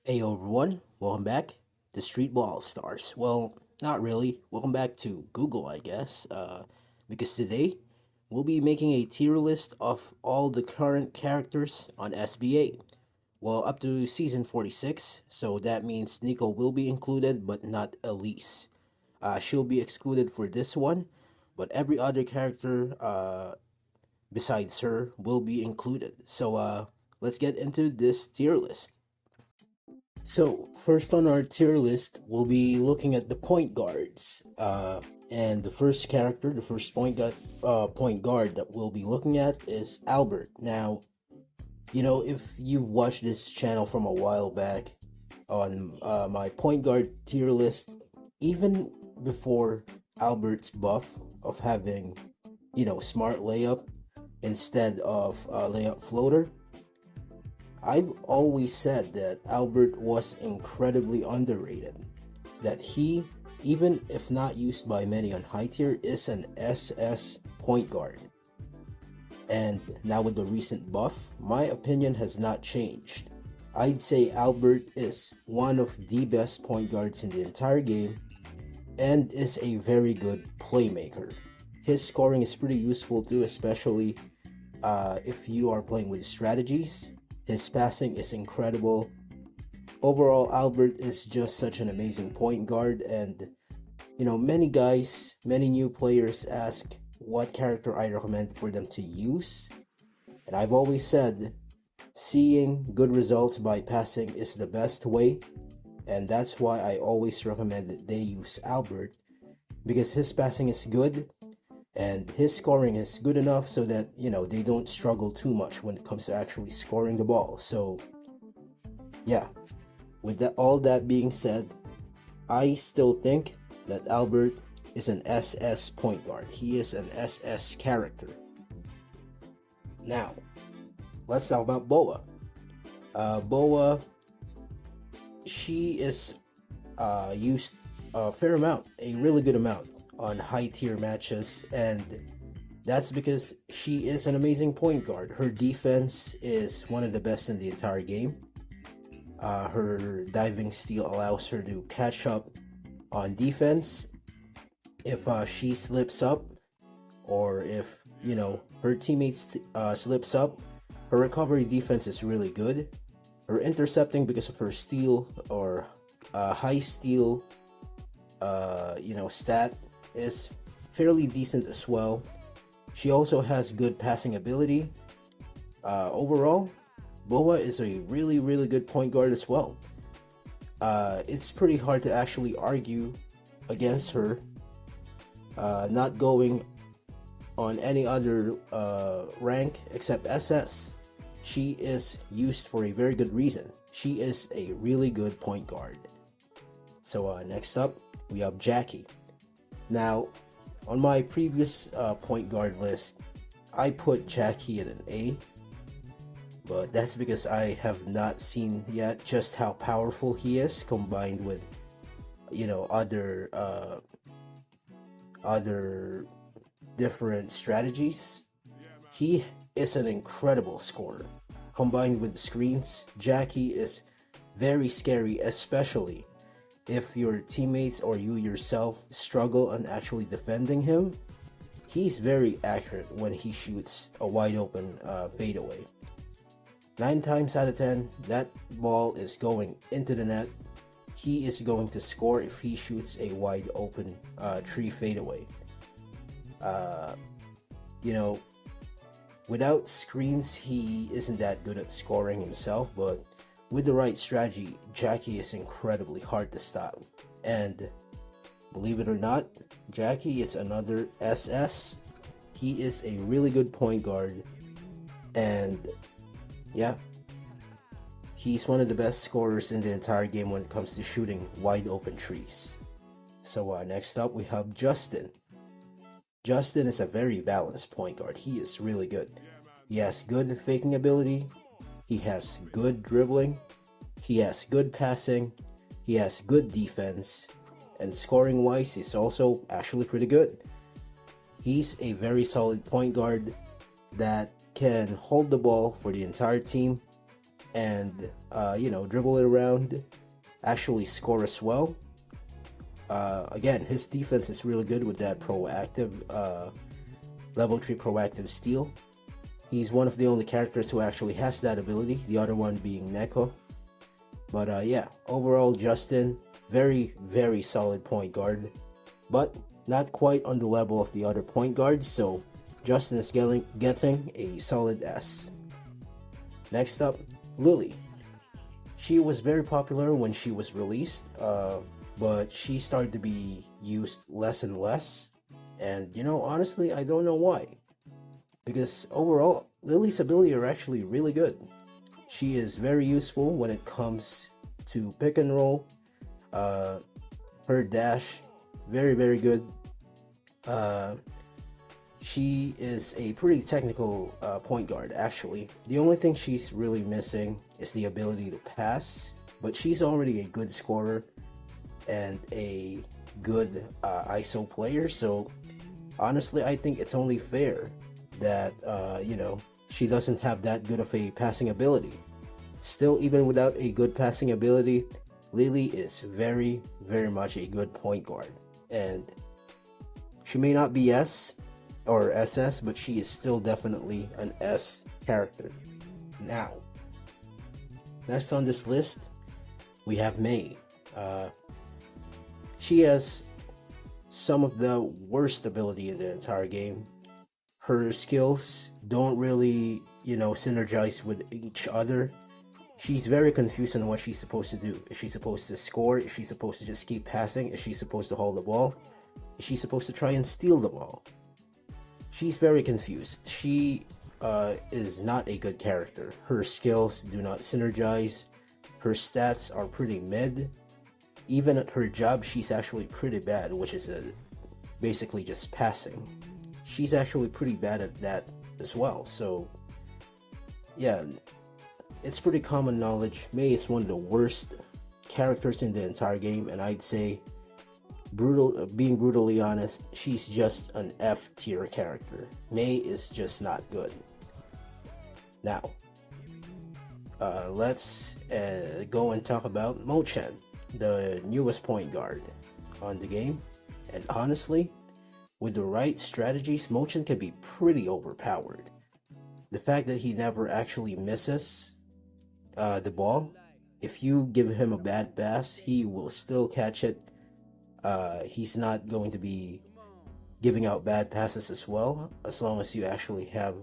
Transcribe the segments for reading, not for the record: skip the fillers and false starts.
Hey everyone, welcome back to Streetball AllStars. Well, not really. Welcome back to Google, I guess, because today we'll be making a tier list of all the current characters on SBA. Well, up to season 46, so that means Nico will be included, but not Elise. She'll be excluded for this one, but every other character besides her will be included. So let's get into this tier list. So, first on our tier list, we'll be looking at the point guards. And the first character, the first point guard that we'll be looking at is Albert. Now, if you've watched this channel from a while back on my point guard tier list, even before Albert's buff of having, smart layup instead of layup floater, I've always said that Albert was incredibly underrated. That he, even if not used by many on high tier, is an SS point guard. And now with the recent buff, my opinion has not changed. I'd say Albert is one of the best point guards in the entire game and is a very good playmaker. His scoring is pretty useful too, especially if you are playing with strategies. His passing is incredible. Overall, Albert is just such an amazing point guard, and many new players ask what character I recommend for them to use. And I've always said seeing good results by passing is the best way, and that's why I always recommend that they use Albert, because his passing is good and his scoring is good enough so that they don't struggle too much when it comes to actually scoring the ball. So yeah, with all that being said, I still think that Albert is an SS point guard. He is an SS character. Now let's talk about Boa. Boa, she is used a fair amount, a really good amount on high tier matches, and that's because she is an amazing point guard. Her defense is one of the best in the entire game. Her diving steal allows her to catch up on defense if she slips up, or if her teammates slips up. Her recovery defense is really good. Her intercepting, because of her steal or high steal stat, is fairly decent as well. She also has good passing ability. Overall, Boa is a really good point guard as well. It's pretty hard to actually argue against her not going on any other rank except SS. She is used for a very good reason. She is a really good point guard. So next up, we have Jackie. Now, on my previous point guard list, I put Jackie at an A, but that's because I have not seen yet just how powerful he is, combined with other different strategies. He is an incredible scorer. Combined with screens, Jackie is very scary, especially if your teammates or you yourself struggle on actually defending him. He's very accurate when he shoots a wide open fadeaway. 9 times out of 10, that ball is going into the net. He is going to score if he shoots a wide open tree fadeaway. Without screens, he isn't that good at scoring himself, but with the right strategy, Jackie is incredibly hard to stop. And believe it or not, Jackie is another SS. He is a really good point guard, and yeah, he's one of the best scorers in the entire game when it comes to shooting wide open trees. So next up, we have Justin. Justin is a very balanced point guard. He is really good. He has good faking ability. He has good dribbling. He has good passing. He has good defense. And scoring wise, he's also actually pretty good. He's a very solid point guard that can hold the ball for the entire team and dribble it around, actually score as well. Again, his defense is really good with that proactive level 3 proactive steal. He's one of the only characters who actually has that ability, the other one being Neko. But yeah, overall Justin, very, very solid point guard, but not quite on the level of the other point guards, so Justin is getting a solid S. Next up, Lily. She was very popular when she was released, but she started to be used less and less. And honestly, I don't know why. Because overall, Lily's ability are actually really good. She is very useful when it comes to pick and roll. Her dash, very, very good. She is a pretty technical point guard, actually. The only thing she's really missing is the ability to pass, but she's already a good scorer and a good ISO player, so honestly, I think it's only fair that, she doesn't have that good of a passing ability. Still, even without a good passing ability, Lily is very, very much a good point guard. And she may not be S or SS, but she is still definitely an S character. Now, next on this list, we have May. She has some of the worst ability in the entire game. Her skills don't really, synergize with each other. She's very confused on what she's supposed to do. Is she supposed to score? Is she supposed to just keep passing? Is she supposed to hold the ball? Is she supposed to try and steal the ball? She's very confused. She is not a good character. Her skills do not synergize. Her stats are pretty mid. Even at her job, she's actually pretty bad, which is basically just passing. She's actually pretty bad at that as well. So, yeah, it's pretty common knowledge. May is one of the worst characters in the entire game, and I'd say, being brutally honest, she's just an F tier character. May is just not good. Now, let's go and talk about Mo-chan, the newest point guard on the game. And honestly, with the right strategies, Mo-chan can be pretty overpowered. The fact that he never actually misses the ball, if you give him a bad pass, he will still catch it. He's not going to be giving out bad passes as well, as long as you actually have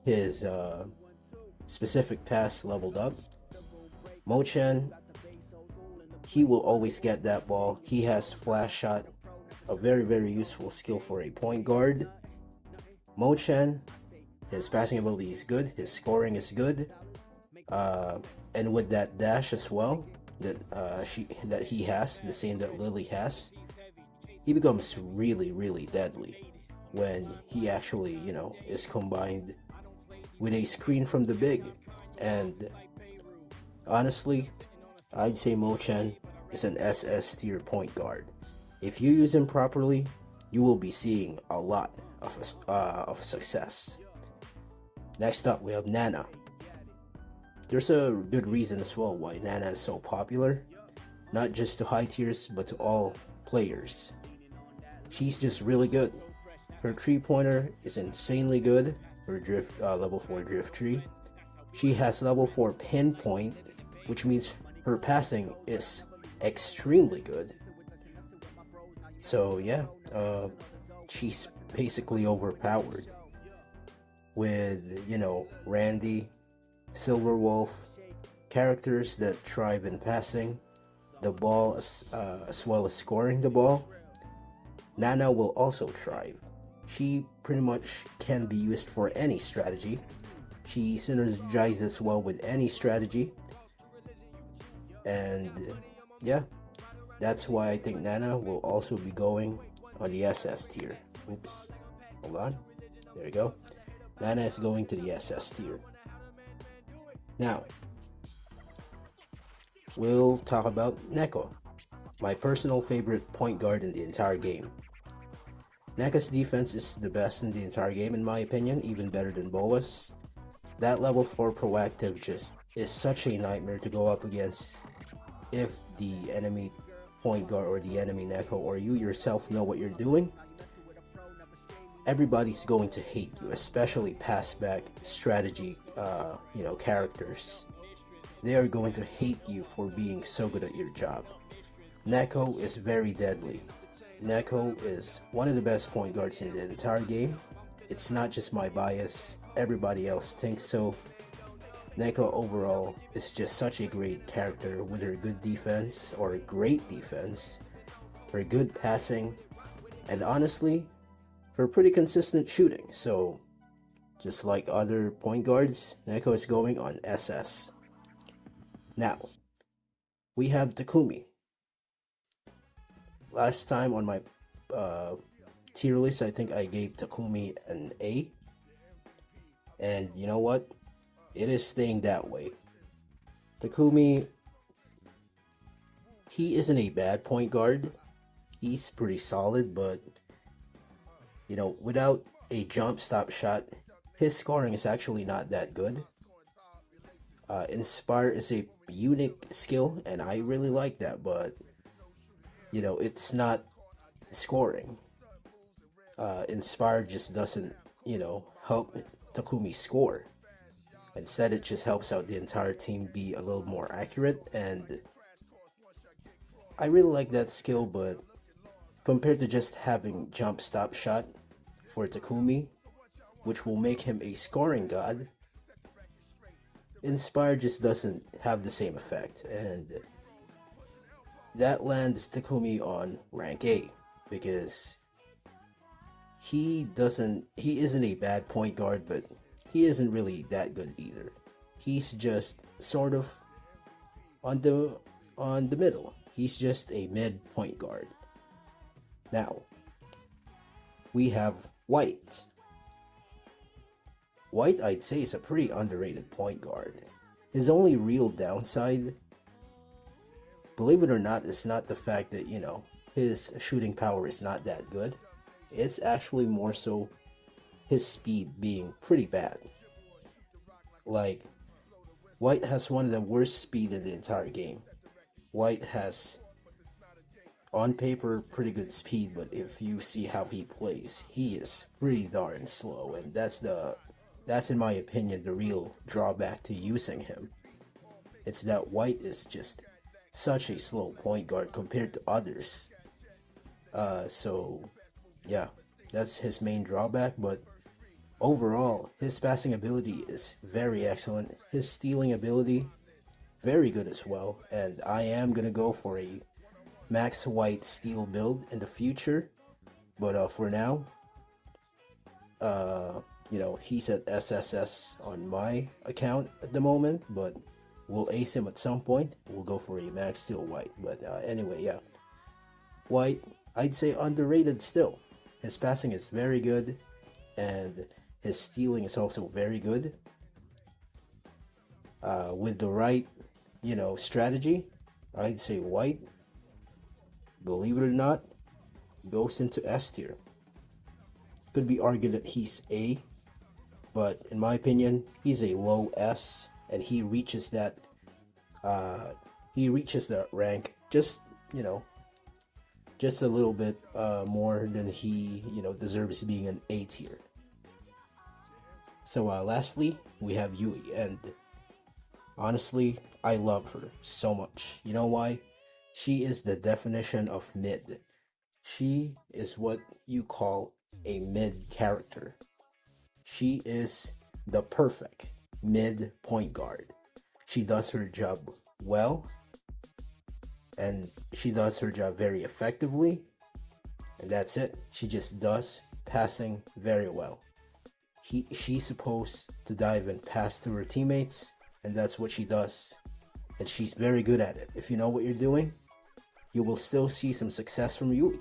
his specific pass leveled up. Mo-chan, he will always get that ball. He has flash shot, a very, very useful skill for a point guard. Mo-chan, his passing ability is good, his scoring is good, and with that dash as well that he has, the same that Lily has, he becomes really, really deadly when he actually, is combined with a screen from the big. And honestly, I'd say Mo-chan is an SS tier point guard. If you use him properly, you will be seeing a lot of success. Next up, we have Nana. There's a good reason as well why Nana is so popular, not just to high tiers, but to all players. She's just really good. Her 3-pointer is insanely good, her drift level 4 drift tree. She has level 4 pinpoint, which means her passing is extremely good. So yeah, she's basically overpowered with, Randy, Silverwolf, characters that thrive in passing the ball as well as scoring the ball. Nana will also thrive. She pretty much can be used for any strategy. She synergizes well with any strategy. And yeah, that's why I think Nana will also be going on the SS tier. Oops, hold on. There you go. Nana is going to the SS tier. Now, we'll talk about Neko, my personal favorite point guard in the entire game. Neka's defense is the best in the entire game in my opinion, even better than Boa's. That level 4 proactive just is such a nightmare to go up against if the enemy point guard or the enemy Neko or you yourself know what you're doing. Everybody's going to hate you, especially pass back strategy, characters. They are going to hate you for being so good at your job. Neko is very deadly. Neko is one of the best point guards in the entire game. It's not just my bias, everybody else thinks so. Neko overall is just such a great character with her good defense, or a great defense, her good passing, and honestly, her pretty consistent shooting. So, just like other point guards, Neko is going on SS. Now, we have Takumi. Last time on my tier list, I think I gave Takumi an A. And you know what? It is staying that way. Takumi, he isn't a bad point guard. He's pretty solid, but without a jump stop shot, his scoring is actually not that good. Inspire is a unique skill, and I really like that, but it's not scoring. Inspire just doesn't, help Takumi score. Instead, it just helps out the entire team be a little more accurate, and I really like that skill, but compared to just having jump stop shot for Takumi, which will make him a scoring god, Inspire just doesn't have the same effect, and that lands Takumi on rank A, because he isn't a bad point guard, but he isn't really that good either. He's just sort of on the middle. He's just a mid point guard. Now, we have White. White, I'd say, is a pretty underrated point guard. His only real downside, believe it or not, is not the fact that, his shooting power is not that good. It's actually more so his speed being pretty bad. Like, White has one of the worst speed in the entire game. White has, on paper, pretty good speed, but if you see how he plays, he is pretty darn slow, and that's in my opinion the real drawback to using him. It's that White is just such a slow point guard compared to others. So yeah, that's his main drawback, but overall, his passing ability is very excellent. His stealing ability, very good as well. And I am gonna go for a Max White steal build in the future. But for now, he's at SSS on my account at the moment. But we'll ace him at some point. We'll go for a Max Steal White. But anyway, yeah. White, I'd say underrated still. His passing is very good, and his stealing is also very good. With the right, strategy, I'd say White, believe it or not, goes into S tier. Could be argued that he's A, but in my opinion, he's a low S, and he reaches that rank just a little bit more than he deserves being an A tier. So lastly, we have Yui, and honestly, I love her so much. You know why? She is the definition of mid. She is what you call a mid character. She is the perfect mid point guard. She does her job well, and she does her job very effectively, and that's it. She just does passing very well. She's supposed to dive and pass to her teammates, and that's what she does, and she's very good at it. If you know what you're doing, you will still see some success from Yui.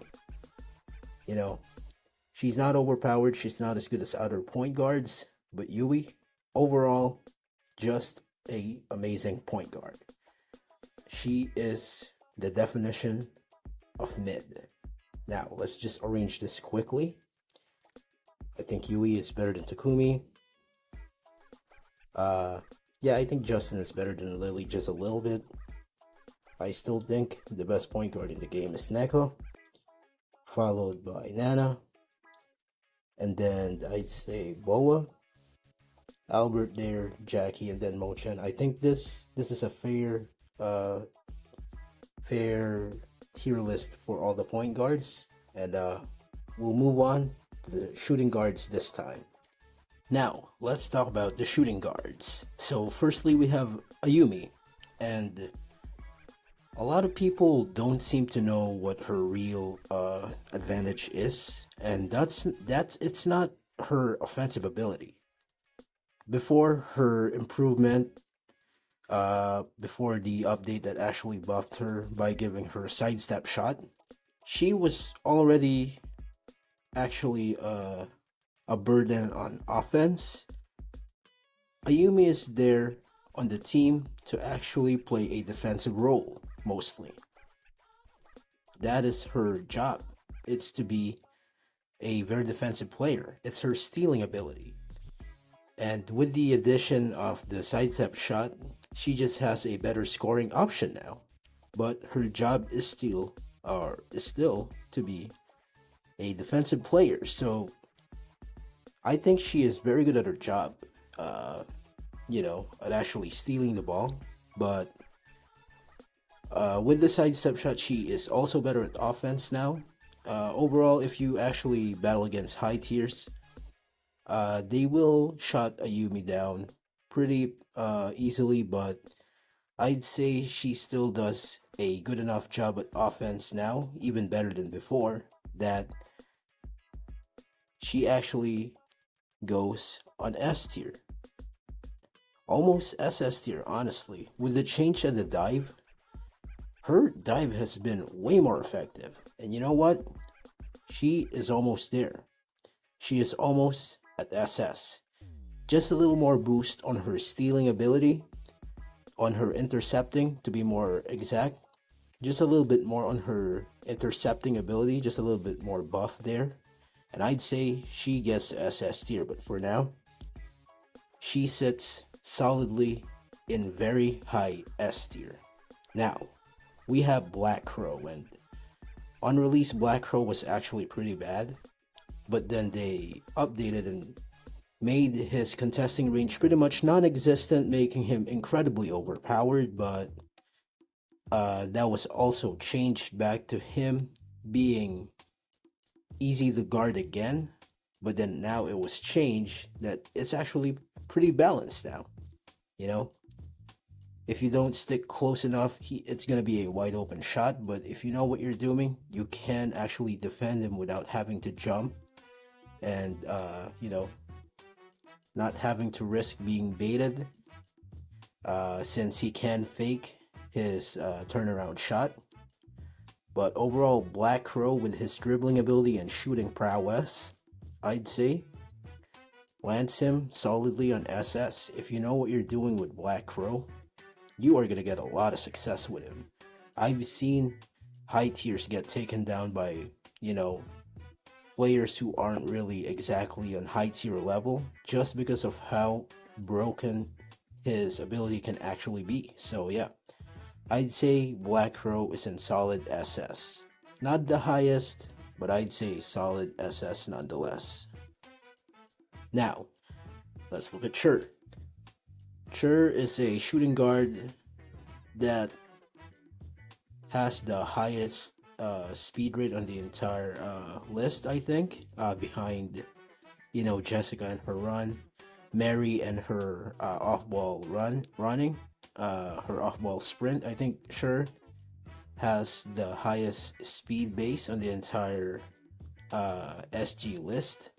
She's not overpowered, she's not as good as other point guards, but Yui, overall, just a amazing point guard. She is the definition of mid. Now, let's just arrange this quickly. I think Yui is better than Takumi. Yeah, I think Justin is better than Lily just a little bit. I still think the best point guard in the game is Neko, followed by Nana, and then I'd say Boa, Albert there, Jackie, and then Mochan. I think this is a uh fair tier list for all the point guards, and we'll move on to the shooting guards this time. Now, let's talk about the shooting guards. So, firstly, we have Ayumi, and a lot of people don't seem to know what her real advantage is, and that's it's not her offensive ability. Before her improvement, before the update that actually buffed her by giving her a sidestep shot, she was already actually a burden on offense. Ayumi is there on the team to actually play a defensive role mostly. That is her job. It's to be a very defensive player. It's her stealing ability. And with the addition of the sidestep shot, she just has a better scoring option now. But her job is still to be a defensive player. So I think she is very good at her job. At actually stealing the ball. But with the sidestep shot, she is also better at offense now. Overall, if you actually battle against high tiers, they will shut Ayumi down pretty easily, but I'd say she still does a good enough job at offense now, even better than before, that she actually goes on S tier. Almost SS tier, honestly. With the change and the dive, her dive has been way more effective. And you know what? She is almost there. She is almost at SS. Just a little more boost on her stealing ability, on her intercepting to be more exact. Just a little bit more on her intercepting ability, just a little bit more buff there. And I'd say she gets SS tier, but for now, she sits solidly in very high S tier. Now, we have Black Crow, and on release, Black Crow was actually pretty bad, but then they updated and made his contesting range pretty much non-existent, making him incredibly overpowered, but that was also changed back to him being easy to guard again, but then now it was changed that it's actually pretty balanced now. You know, if you don't stick close enough, it's gonna be a wide open shot. But if you know what you're doing, you can actually defend him without having to jump, and not having to risk being baited. Since he can fake his turnaround shot. But overall, Black Crow with his dribbling ability and shooting prowess, I'd say lands him solidly on SS. If you know what you're doing with Black Crow, you are going to get a lot of success with him. I've seen high tiers get taken down by, players who aren't really exactly on high tier level just because of how broken his ability can actually be. So yeah, I'd say Black Crow is in solid SS. Not the highest, but I'd say solid SS nonetheless. Now, let's look at Chur. Chur is a shooting guard that has the highest speed rate on the entire list, I think, behind, Jessica and her run, Mary and her off-ball running, her off-ball sprint. I think Chur has the highest speed base on the entire SG list,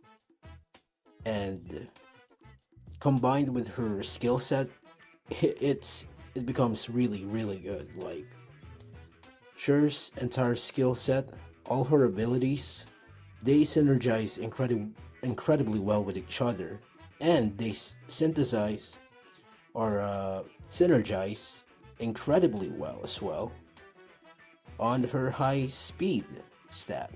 and combined with her skill set, it becomes really really good. Like Chur's entire skill set, all her abilities, they synergize incredibly well with each other, and they synthesize or synergize incredibly well as well on her high speed stat.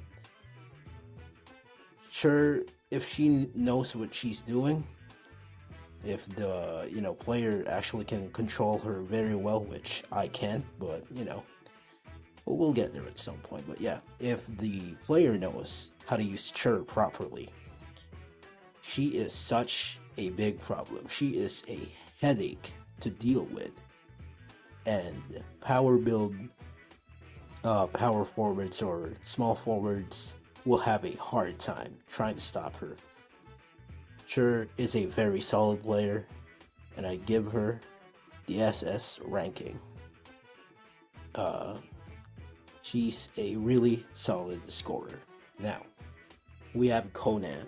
Sure, if she knows what she's doing, if the player actually can control her very well, which I can't, but we'll get there at some point. But yeah, if the player knows how to use Chur properly, she is such a big problem. She is a headache to deal with, and power forwards or small forwards will have a hard time trying to stop her. Chur is a very solid player, and I give her the SS ranking. She's a really solid scorer. Now, we have Conan.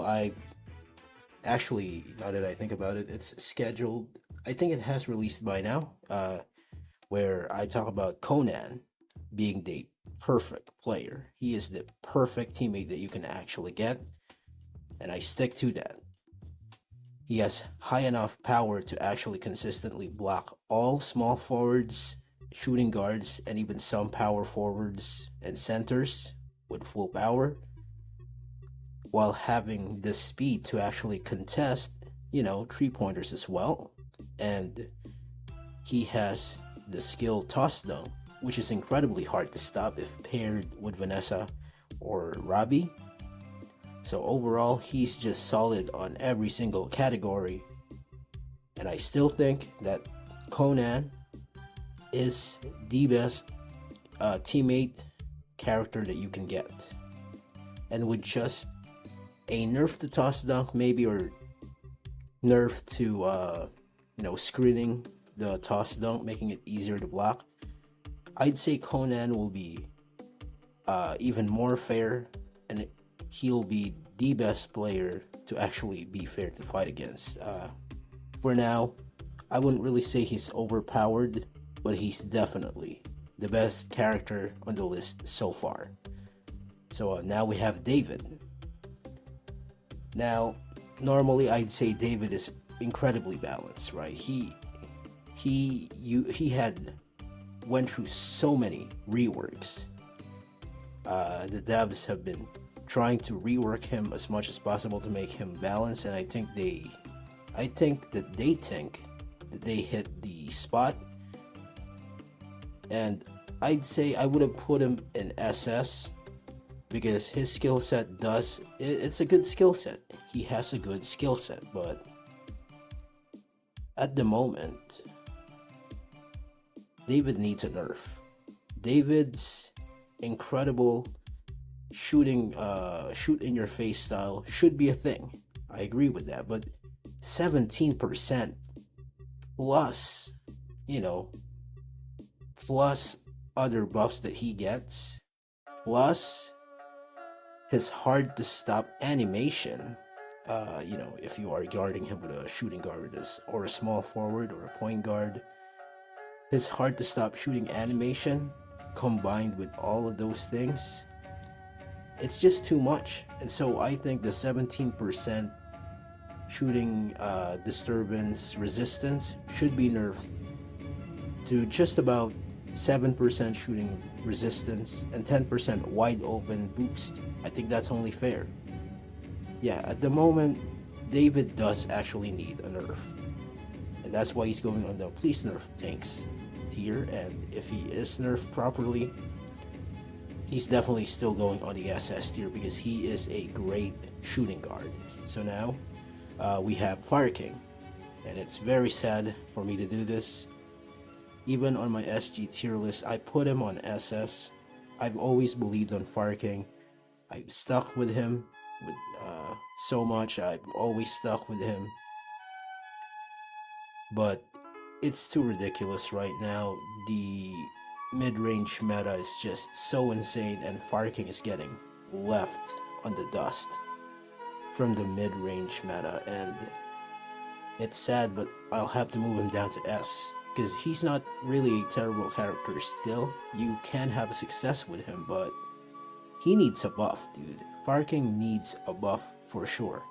I actually, now that I think about it, it's scheduled. I think it has released by now, where I talk about Conan being the perfect player. He is the perfect teammate that you can actually get, and I stick to that. He has high enough power to actually consistently block all small forwards, shooting guards, and even some power forwards and centers with full power, while having the speed to actually contest, 3-pointers as well. And he has the skill toss dunk, which is incredibly hard to stop if paired with Vanessa or Robbie. So overall, he's just solid on every single category. And I still think that Conan is the best teammate character that you can get. And with just a nerf to toss dunk maybe, or nerf to screening the toss dunk, making it easier to block, I'd say Conan will be even more fair, and he'll be the best player to actually be fair to fight against. For now, I wouldn't really say he's overpowered, but he's definitely the best character on the list so far. So now we have David. Now, normally I'd say David is incredibly balanced, right? He had went through so many reworks. The devs have been trying to rework him as much as possible to make him balanced, and I think that they hit the spot. And I'd say I would have put him in SS because his skill set it's a good skill set. He has a good skill set, but at the moment, David needs a nerf. David's incredible shoot in your face style should be a thing. I agree with that, but 17% plus, plus other buffs that he gets, plus his hard to stop animation. If you are guarding him with a shooting guard or a small forward or a point guard, his hard to stop shooting animation combined with all of those things, it's just too much. And so I think the 17% shooting disturbance resistance should be nerfed to just about 7% shooting resistance and 10% wide open boost. I think that's only fair. Yeah, at the moment, David does actually need a nerf. And that's why he's going on the please nerf tanks tier. And if he is nerfed properly, he's definitely still going on the SS tier because he is a great shooting guard. So now we have Fire King. And it's very sad for me to do this. Even on my SG tier list, I put him on SS. I've always believed on Fire King. I've stuck with him with so much. I've always stuck with him. But it's too ridiculous right now. The mid-range meta is just so insane, and Fire King is getting left on the dust from the mid-range meta, and it's sad, but I'll have to move him down to S. Because he's not really a terrible character still. You can have a success with him, but he needs a buff, dude. Fire King needs a buff for sure.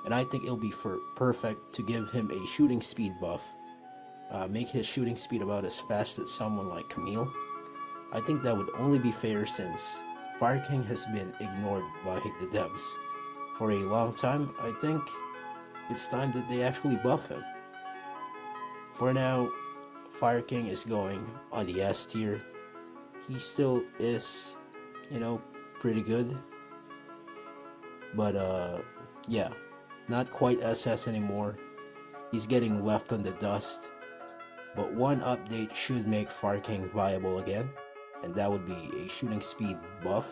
And I think it'll be perfect to give him a shooting speed buff. Make his shooting speed about as fast as someone like Camille. I think that would only be fair since Fire King has been ignored by the devs for a long time, I think it's time that they actually buff him. For now, Fire King is going on the S tier. He still is, you know, pretty good. But yeah, not quite SS anymore. He's getting left on the dust. But one update should make Fire King viable again, and that would be a shooting speed buff,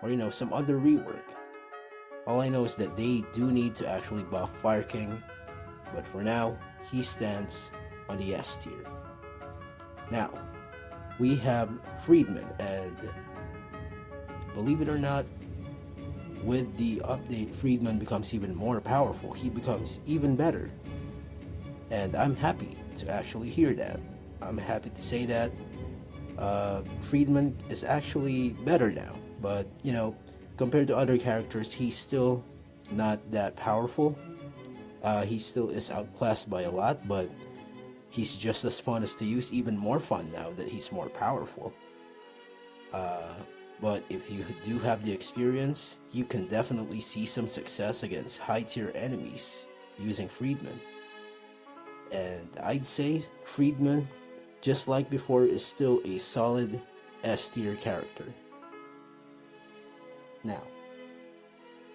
or some other rework. All I know is that they do need to actually buff Fire King, but for now, he stands on the S tier. Now, we have Friedman, and believe it or not, with the update, Friedman becomes even more powerful. He becomes even better. And I'm happy to actually hear that. I'm happy to say that Friedman is actually better now. But, compared to other characters, he's still not that powerful. He still is outclassed by a lot, but he's just as fun as to use, even more fun now that he's more powerful. But if you do have the experience, you can definitely see some success against high tier enemies using Friedman. And I'd say Friedman, just like before, is still a solid S tier character. Now,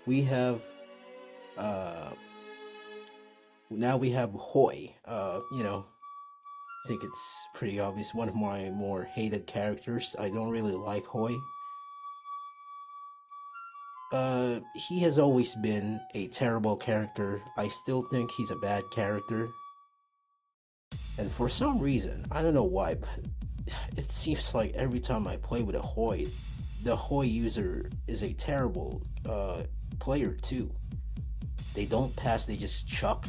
we have Hoy. I think it's pretty obvious, one of my more hated characters. I don't really like Hoy. He has always been a terrible character. I still think he's a bad character. And for some reason, I don't know why, but it seems like every time I play with a Hoy, the Hoy user is a terrible player too. They don't pass, they just chuck.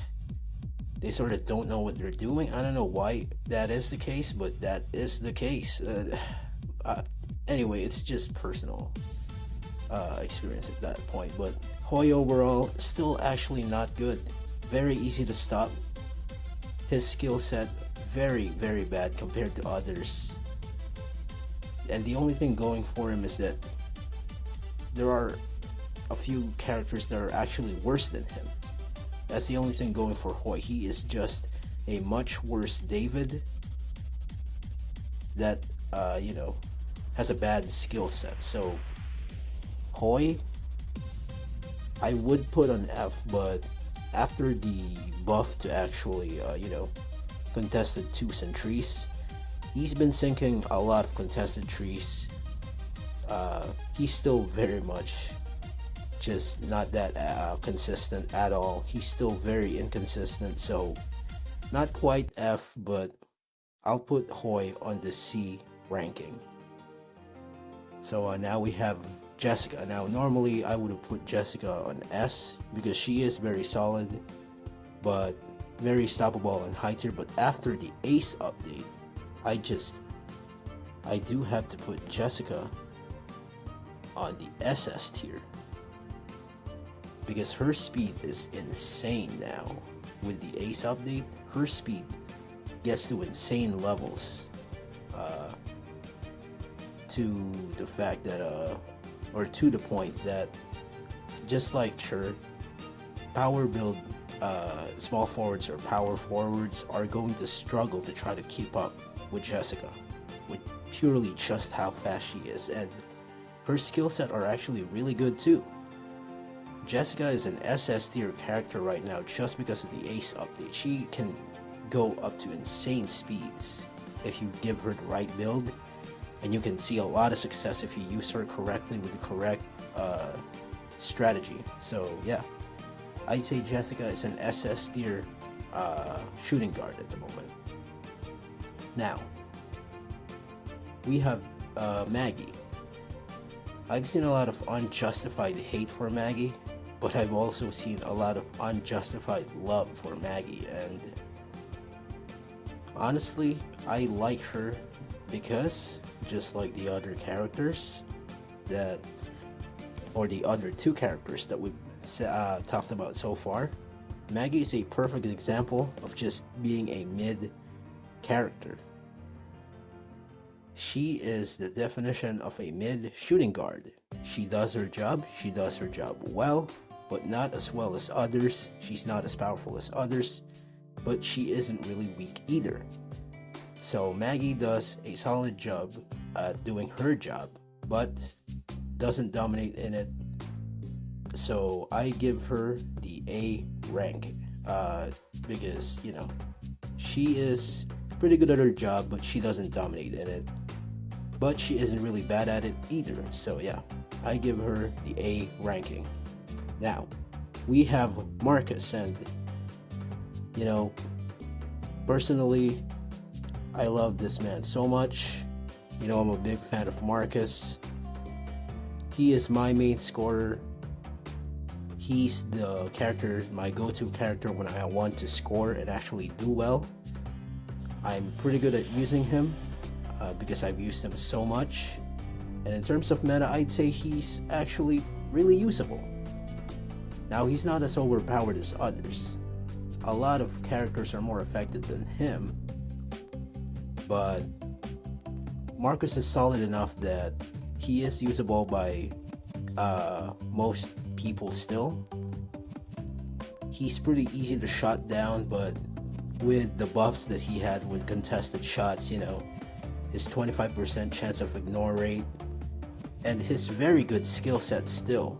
They sort of don't know what they're doing. I don't know why that is the case, but that is the case. Anyway, it's just personal experience at that point. But Hoy overall, still actually not good. Very easy to stop. His skill set, very, very bad compared to others. And the only thing going for him is that there are a few characters that are actually worse than him. That's the only thing going for Hoy. He is just a much worse David that, has a bad skill set. So, Hoy, I would put on F, but after the buff to actually, contested twos and trees, he's been sinking a lot of contested trees. He's still very much just not that consistent at all. He's still very inconsistent, so not quite F, but I'll put Hoy on the C ranking. So now we have Jessica. Now normally I would have put Jessica on S because she is very solid, but very stoppable and high tier. But after the Ace update, I do have to put Jessica on the SS tier because her speed is insane now. With the Ace update, her speed gets to insane levels, to the fact that or to the point that, just like Chur, power build small forwards or power forwards are going to struggle to try to keep up with Jessica, with purely just how fast she is. And her skill set are actually really good too. Jessica is an SS tier character right now just because of the Ace update. She can go up to insane speeds if you give her the right build, and you can see a lot of success if you use her correctly with the correct strategy. So yeah, I'd say Jessica is an SS tier shooting guard at the moment. Now, we have Maggie. I've seen a lot of unjustified hate for Maggie, but I've also seen a lot of unjustified love for Maggie, and honestly, I like her because, just like the other characters or the other two characters that we've talked about so far, Maggie is a perfect example of just being a mid character. She is the definition of a mid shooting guard. She does her job well, but not as well as others. She's not as powerful as others, but she isn't really weak either. So Maggie does a solid job at doing her job, but doesn't dominate in it. So I give her the A rank, because she is pretty good at her job, but she doesn't dominate in it. But she isn't really bad at it either. So yeah, I give her the A ranking. Now, we have Marcus, and personally, I love this man so much. I'm a big fan of Marcus. He is my main scorer. He's the character, my go-to character when I want to score and actually do well. I'm pretty good at using him because I've used him so much. And in terms of meta, I'd say he's actually really usable. Now, he's not as overpowered as others. A lot of characters are more effective than him, but Marcus is solid enough that he is usable by most people still. He's pretty easy to shut down, but with the buffs that he had with contested shots, his 25% chance of ignore rate, and his very good skill set still,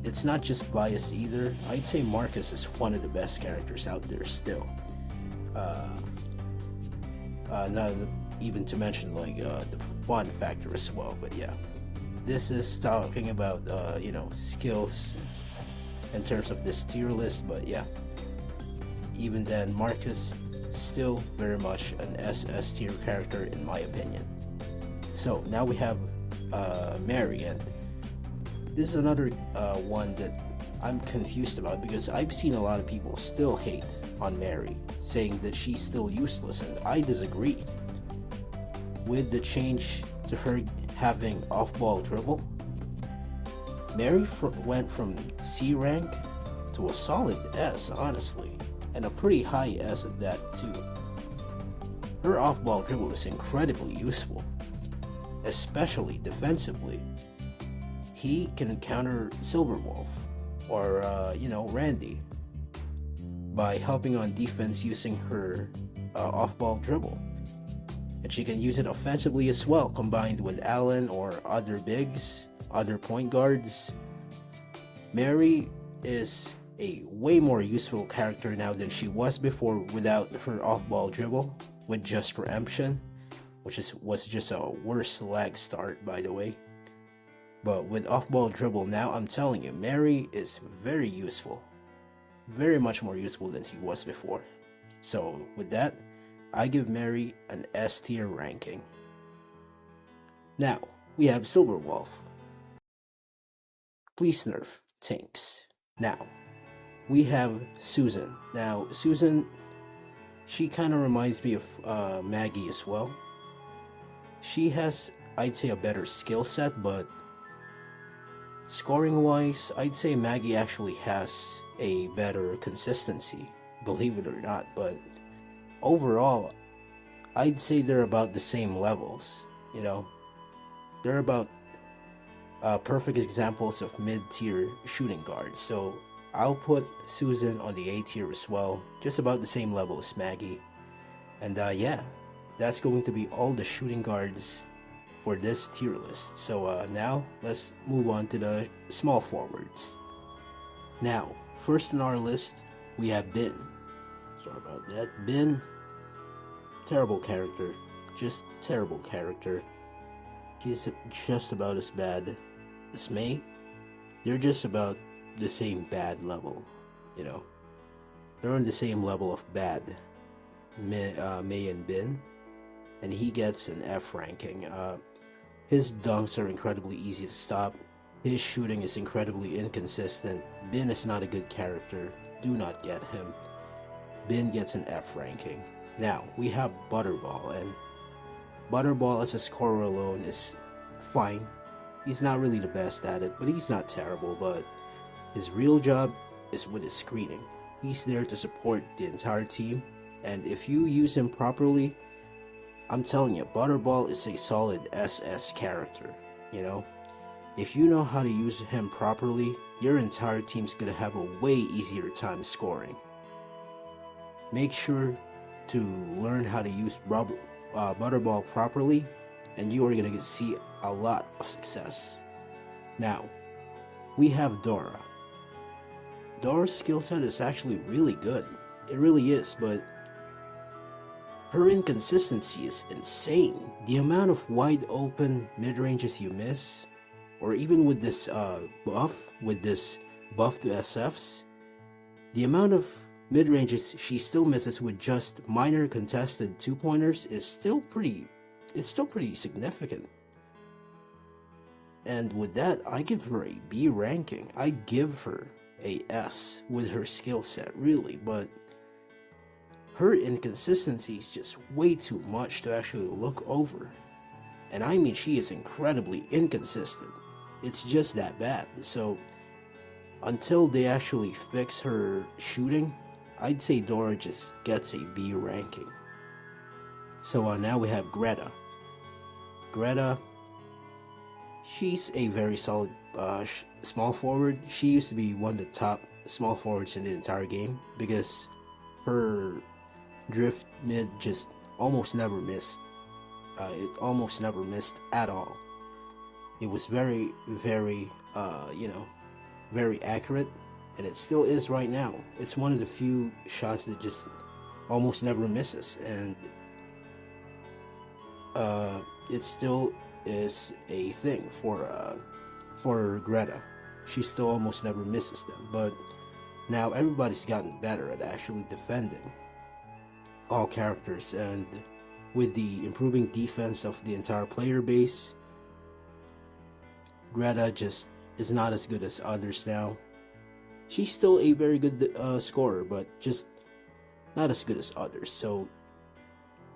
it's not just bias either. I'd say Marcus is one of the best characters out there still. Not even to mention the fun factor as well. But yeah, this is talking about skills in terms of this tier list. But yeah, even then, Marcus still very much an SS tier character in my opinion. So now we have Mary, and this is another one that I'm confused about because I've seen a lot of people still hate on Mary, saying that she's still useless, and I disagree. With the change to her having off-ball dribble, Mary went from C rank to a solid S, honestly, and a pretty high S at that too. Her off-ball dribble is incredibly useful, especially defensively. He can counter Silverwolf or Randy by helping on defense using her off-ball dribble. And she can use it offensively as well, combined with Allen or other bigs, other point guards. Mary is a way more useful character now than she was before without her off-ball dribble, with just preemption, which was just a worse lag start, by the way. But with off-ball dribble now, I'm telling you, Mary is very useful. Very much more useful than he was before. So with that, I give Mary an S tier ranking. Now, we have Silverwolf. Please nerf tanks. Now, we have Susan. Now, Susan, she kind of reminds me of Maggie as well. She has, I'd say, a better skill set, but scoring wise, I'd say Maggie actually has a better consistency, believe it or not. But overall, I'd say they're about the same levels. They're about perfect examples of mid-tier shooting guards. So I'll put Susan on the A tier as well, just about the same level as Maggie. And yeah, that's going to be all the shooting guards for this tier list. So now let's move on to the small forwards. Now, first on our list, we have Ben. Sorry about that. Ben, terrible character. Just terrible character. He's just about as bad as May. They're just about the same bad level, They're on the same level of bad, May and Ben. And he gets an F ranking. His dunks are incredibly easy to stop. His shooting is incredibly inconsistent. Ben is not a good character. Do not get him. Ben gets an F ranking. Now, we have Butterball, and Butterball as a scorer alone is fine. He's not really the best at it, but he's not terrible. But his real job is with his screening. He's there to support the entire team, and if you use him properly, I'm telling you, Butterball is a solid SS character, If you know how to use him properly, your entire team's gonna have a way easier time scoring. Make sure to learn how to use Butterball properly, and you are gonna see a lot of success. Now, we have Dora. Dora's skill set is actually really good. It really is, but her inconsistency is insane. The amount of wide open mid-ranges you miss, or even with this buff to SFs, the amount of mid-ranges she still misses with just minor contested 2-pointers is still pretty significant. And with that, I give her a B ranking. I give her a S with her skill set, really, but her inconsistency is just way too much to actually look over. And I mean, she is incredibly inconsistent. It's just that bad. So until they actually fix her shooting, I'd say Dora just gets a B ranking. So now we have Greta. Greta, she's a very solid small forward. She used to be one of the top small forwards in the entire game because her drift mid just almost never missed. It almost never missed at all. It was very, very, very accurate, and it still is right now. It's one of the few shots that just almost never misses, and it still is a thing for Greta. She still almost never misses them, but now everybody's gotten better at actually defending all characters, and with the improving defense of the entire player base, Greta just is not as good as others now. She's still a very good scorer, but just not as good as others. So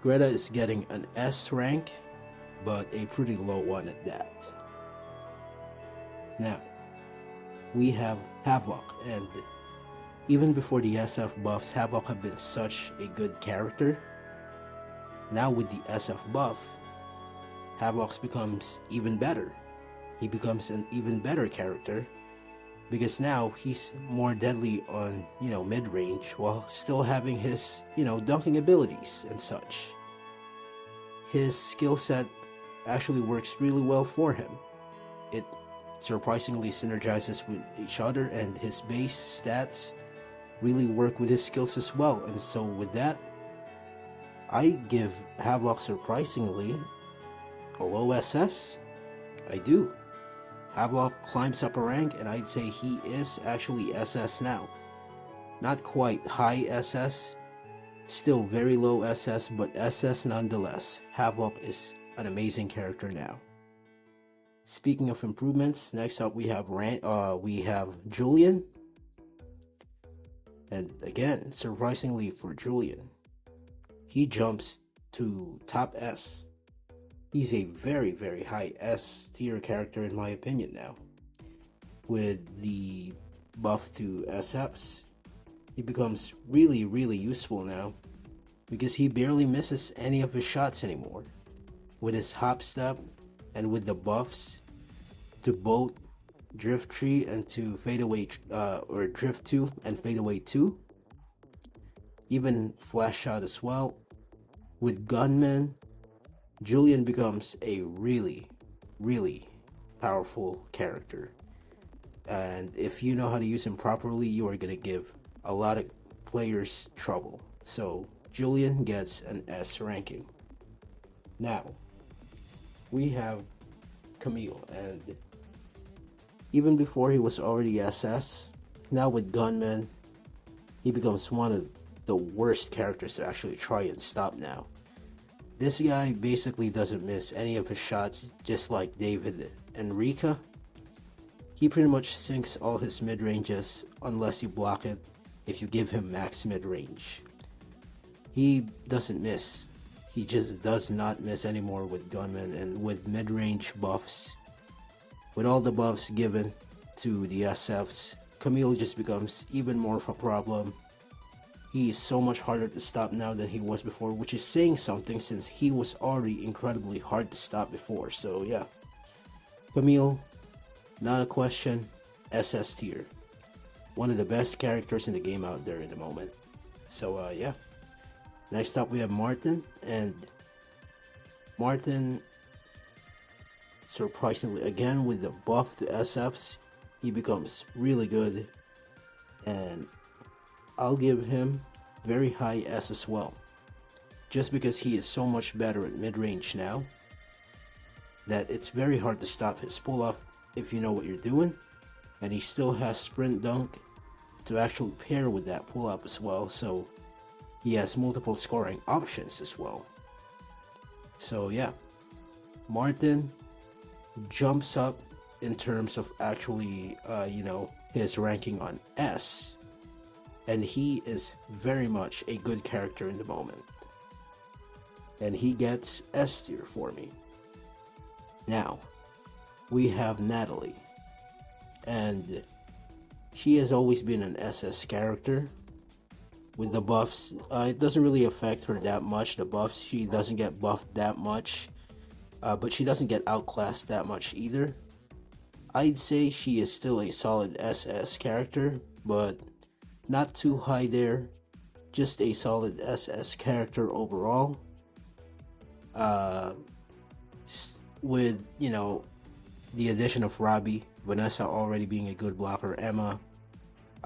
Greta is getting an S rank, but a pretty low one at that. Now, we have Havoc, and even before the SF buffs, Havoc have been such a good character. Now with the SF buff, Havoc becomes even better. He becomes an even better character because now he's more deadly on, mid-range while still having his, dunking abilities and such. His skill set actually works really well for him. It surprisingly synergizes with each other, and his base stats really work with his skills as well. And so with that, I give Havoc surprisingly a low SS. I do. Havoc climbs up a rank, and I'd say he is actually SS now. Not quite high SS, still very low SS, but SS nonetheless. Havoc is an amazing character now. Speaking of improvements, next up we have Julian. And again, surprisingly for Julian, he jumps to top S. He's a very, very high S tier character in my opinion now. With the buff to SFs, he becomes really, really useful now because he barely misses any of his shots anymore. With his hop step and with the buffs to both drift 3 and to fadeaway or drift 2 and fadeaway 2, even flash shot as well. With gunman, Julian becomes a really, really powerful character, and if you know how to use him properly, you are gonna give a lot of players trouble. So Julian gets an S ranking. Now we have Camille, and even before he was already SS, now with gunman, he becomes one of the worst characters to actually try and stop now. This guy basically doesn't miss any of his shots, just like David and Rika. He pretty much sinks all his mid-ranges unless you block it if you give him max mid-range. He doesn't miss. He just does not miss anymore with gunmen, and with mid-range buffs. With all the buffs given to the SFs, Camille just becomes even more of a problem. He is so much harder to stop now than he was before, which is saying something since he was already incredibly hard to stop before. So yeah, Camille Not a question, SS tier. One of the best characters in the game out there in the moment. So yeah. Next up we have Martin, and Martin, surprisingly again with the buff to SFs, he becomes really good, and I'll give him very high S as well. Just because he is so much better at mid-range now that it's very hard to stop his pull-off if you know what you're doing, and he still has sprint dunk to actually pair with that pull-up as well, so he has multiple scoring options as well. So yeah, Martin jumps up in terms of actually his ranking on S, and he is very much a good character in the moment, and he gets S tier for me. Now we have Natalie, and she has always been an SS character. With the buffs, it doesn't really affect her that much. The buffs, she doesn't get buffed that much, but she doesn't get outclassed that much either. I'd say she is still a solid SS character, but not too high there. Just a solid SS character overall. With, the addition of Robbie, Vanessa already being a good blocker, Emma,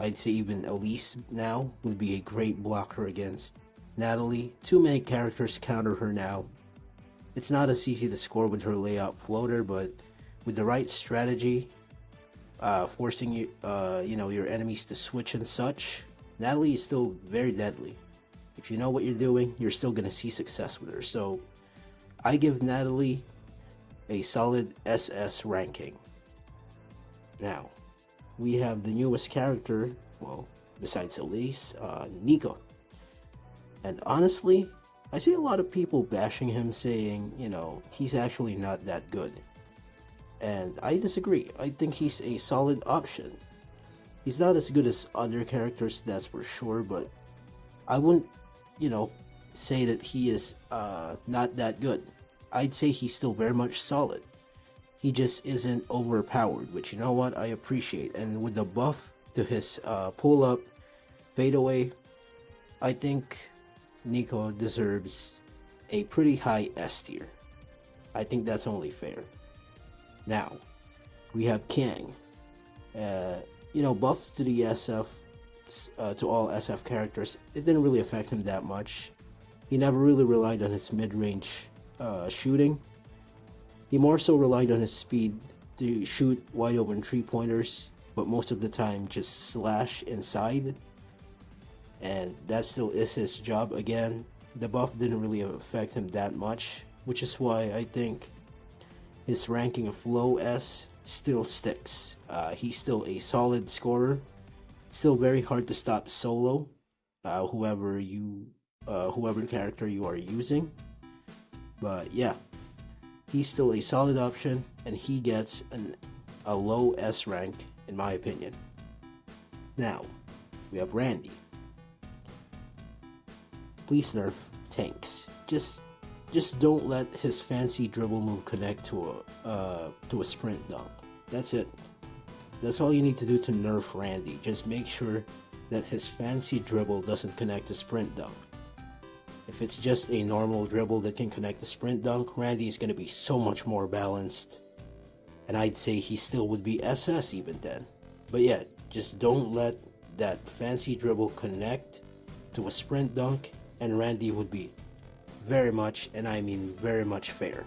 I'd say even Elise now would be a great blocker against Natalie. Too many characters counter her now. It's not as easy to score with her layout floater, but with the right strategy, forcing your enemies to switch and such, Natalie is still very deadly. If you know what you're doing, you're still gonna see success with her. So I give Natalie a solid SS ranking. Now, we have the newest character, well, besides Elise, Nico. And honestly, I see a lot of people bashing him, saying, he's actually not that good. And I disagree. I think he's a solid option. He's not as good as other characters, that's for sure, but I wouldn't, say that he is not that good. I'd say he's still very much solid. He just isn't overpowered, which you know what, I appreciate. And with the buff to his pull-up, fadeaway, I think Nico deserves a pretty high S tier. I think that's only fair. Now, we have Kang. Buff to the SF, to all SF characters, it didn't really affect him that much. He never really relied on his mid-range shooting. He more so relied on his speed to shoot wide open 3-pointers, but most of the time just slash inside. And that still is his job. Again, the buff didn't really affect him that much, which is why I think his ranking of low S still sticks. He's still a solid scorer, still very hard to stop solo, whoever the character you are using. But yeah, he's still a solid option, and he gets a low S rank in my opinion. Now, we have Randy. Please nerf tanks. Just don't let his fancy dribble move connect to a sprint dunk. That's it. That's all you need to do to nerf Randy. Just make sure that his fancy dribble doesn't connect to sprint dunk. If it's just a normal dribble that can connect to sprint dunk, Randy is going to be so much more balanced. And I'd say he still would be SS even then. But yeah, just don't let that fancy dribble connect to a sprint dunk, and Randy would be very much, and I mean very much, fair.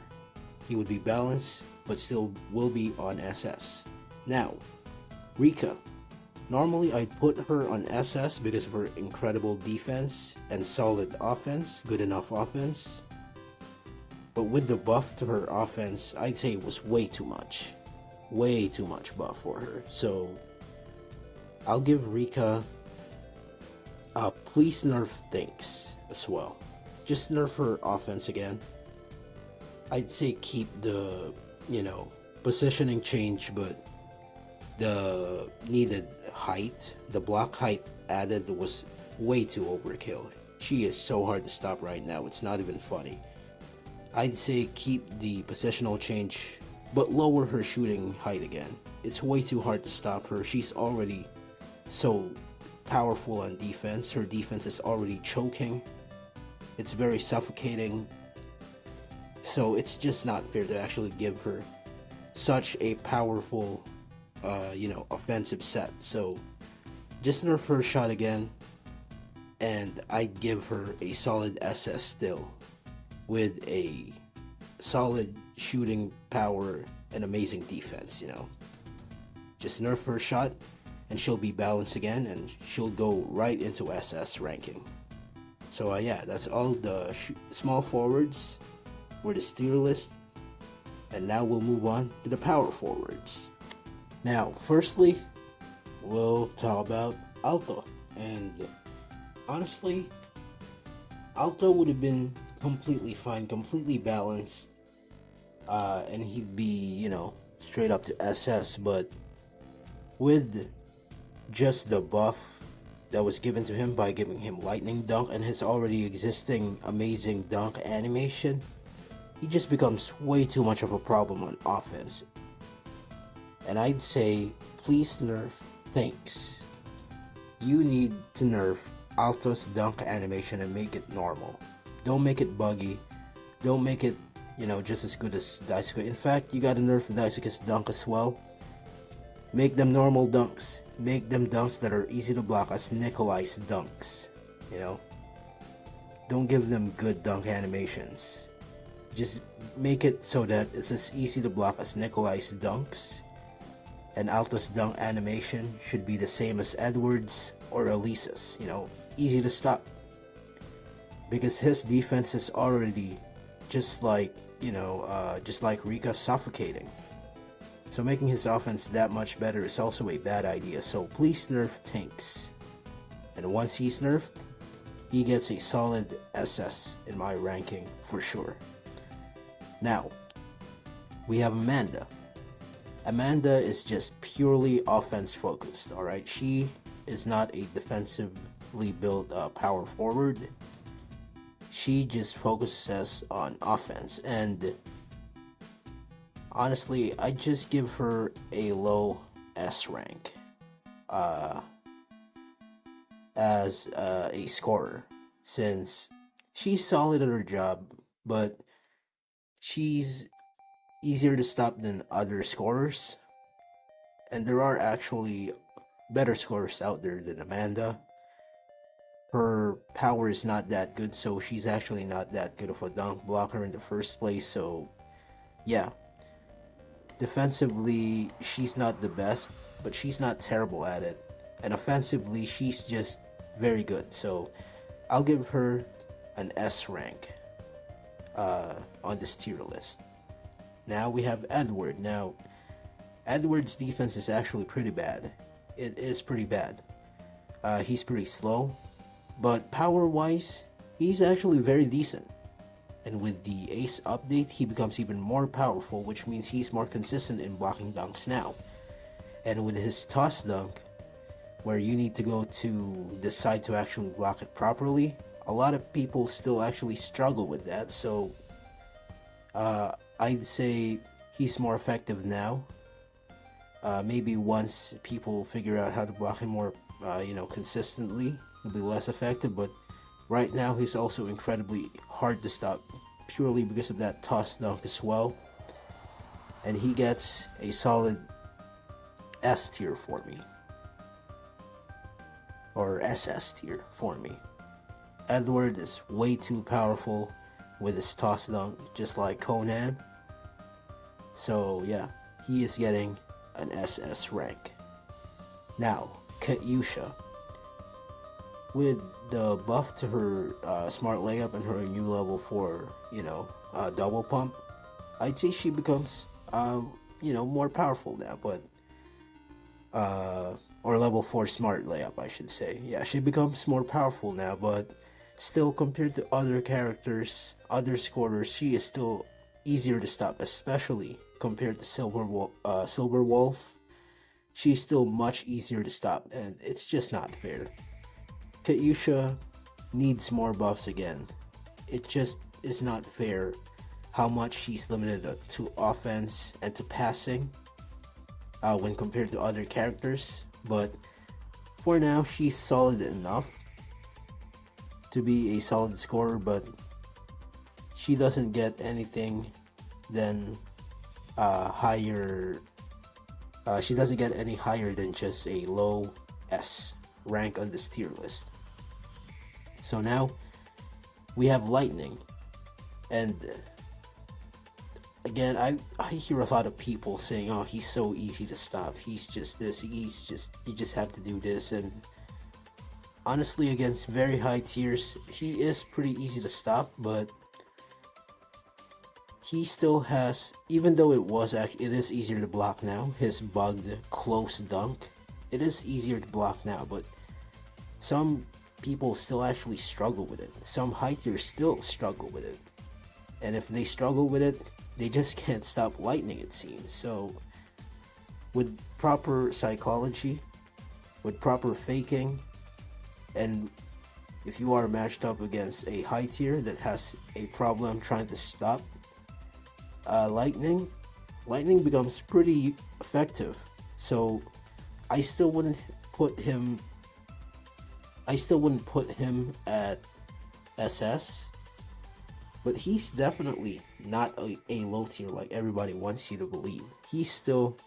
He would be balanced, but still will be on SS. Now, Rika. Normally I'd put her on SS because of her incredible defense and solid offense, good enough offense. But with the buff to her offense, I'd say it was way too much. Way too much buff for her. So I'll give Rika please nerf things as well. Just nerf her offense again. I'd say keep the, positioning change, but the needed height, the block height added was way too overkill. She is so hard to stop right now, it's not even funny. I'd say keep the positional change but lower her shooting height again. It's way too hard to stop her. She's already so powerful on defense. Her defense is already choking. It's very suffocating. So it's just not fair to actually give her such a powerful, offensive set. So just nerf her shot again, and I'd give her a solid SS still, with a solid shooting power and amazing defense. Just nerf her shot, and she'll be balanced again, and she'll go right into SS ranking. So yeah, that's all the small forwards for this tier list, and now we'll move on to the power forwards. Now, firstly, we'll talk about Alto, and honestly, Alto would have been completely fine, completely balanced, and he'd be, straight up to SS, but with just the buff that was given to him by giving him Lightning Dunk and his already existing amazing dunk animation, he just becomes way too much of a problem on offense. And I'd say, please nerf Thanks. You need to nerf Alto's dunk animation and make it normal. Don't make it buggy. Don't make it, just as good as Daisuke. In fact, you gotta nerf Daisuke's dunk as well. Make them normal dunks. Make them dunks that are easy to block as Nikolai's dunks. Don't give them good dunk animations. Just make it so that it's as easy to block as Nikolai's dunks. And Alto's dunk animation should be the same as Edwards or Elisa's. Easy to stop. Because his defense is already just like Rika, suffocating. So making his offense that much better is also a bad idea. So please nerf Tanks. And once he's nerfed, he gets a solid SS in my ranking for sure. Now, we have Amanda. Amanda is just purely offense focused, alright? She is not a defensively built power forward. She just focuses on offense, and honestly, I just give her a low S rank as a scorer, since she's solid at her job, but she's easier to stop than other scorers, and there are actually better scorers out there than Amanda. Her power is not that good, so she's actually not that good of a dunk blocker in the first place. So yeah, defensively she's not the best, but she's not terrible at it, and offensively she's just very good. So I'll give her an S rank on this tier list. Now we have Edward. Now, Edward's defense is actually pretty bad. It is pretty bad. He's pretty slow, but power-wise, he's actually very decent. And with the Ace update, he becomes even more powerful, which means he's more consistent in blocking dunks now. And with his toss dunk, where you need to go to decide to actually block it properly, a lot of people still actually struggle with that. So I'd say he's more effective now. Maybe once people figure out how to block him more, consistently, he'll be less effective. But right now, he's also incredibly hard to stop, purely because of that toss dunk as well. And he gets a solid S tier for me, or SS tier for me. Edward is way too powerful with his toss dunk, just like Conan. So yeah, he is getting an SS rank. Now, Katyusha. With the buff to her smart layup and her new level 4, double pump, I'd say she becomes, more powerful now, but, or level 4 smart layup, I should say. Yeah, she becomes more powerful now, but still, compared to other characters, other scorers, she is still easier to stop, especially compared to Silver Wolf. She's still much easier to stop, and it's just not fair. Katyusha needs more buffs again. It just is not fair how much she's limited to offense and to passing when compared to other characters, but for now she's solid enough to be a solid scorer, but she doesn't get anything than higher. She doesn't get any higher than just a low S rank on this tier list. So now we have Lightning, and again, I hear a lot of people saying, "Oh, he's so easy to stop. He's just this. You just have to do this." And honestly, against very high tiers, he is pretty easy to stop, but he still has, even though it is easier to block now, his bugged close dunk, it is easier to block now, but some people still actually struggle with it. Some high tiers still struggle with it. And if they struggle with it, they just can't stop Lightning, it seems. So with proper psychology, with proper faking, and if you are matched up against a high tier that has a problem trying to stop Lightning becomes pretty effective. So I still wouldn't put him at SS, but he's definitely not a low tier like everybody wants you to believe. He's still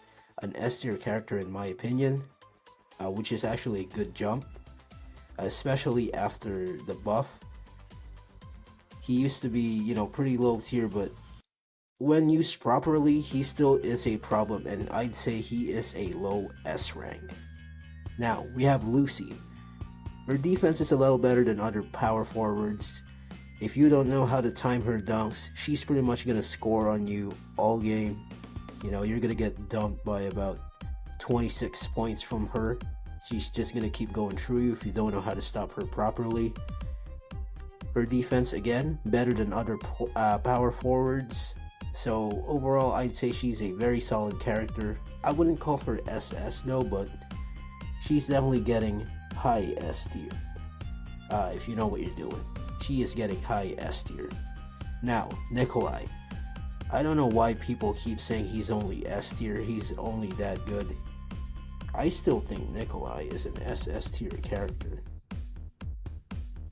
an S tier character in my opinion, which is actually a good jump, especially after the buff. He used to be, pretty low tier, but when used properly, he still is a problem, and I'd say he is a low S rank. Now, we have Lucy. Her defense is a little better than other power forwards. If you don't know how to time her dunks, she's pretty much going to score on you all game. You're going to get dumped by about 26 points from her. She's just going to keep going through you if you don't know how to stop her properly. Her defense, again, better than other power forwards. So overall, I'd say she's a very solid character. I wouldn't call her SS, no, but she's definitely getting high S tier. If you know what you're doing. She is getting high S tier. Now, Nikolai. I don't know why people keep saying he's only S tier, he's only that good. I still think Nikolai is an SS tier character.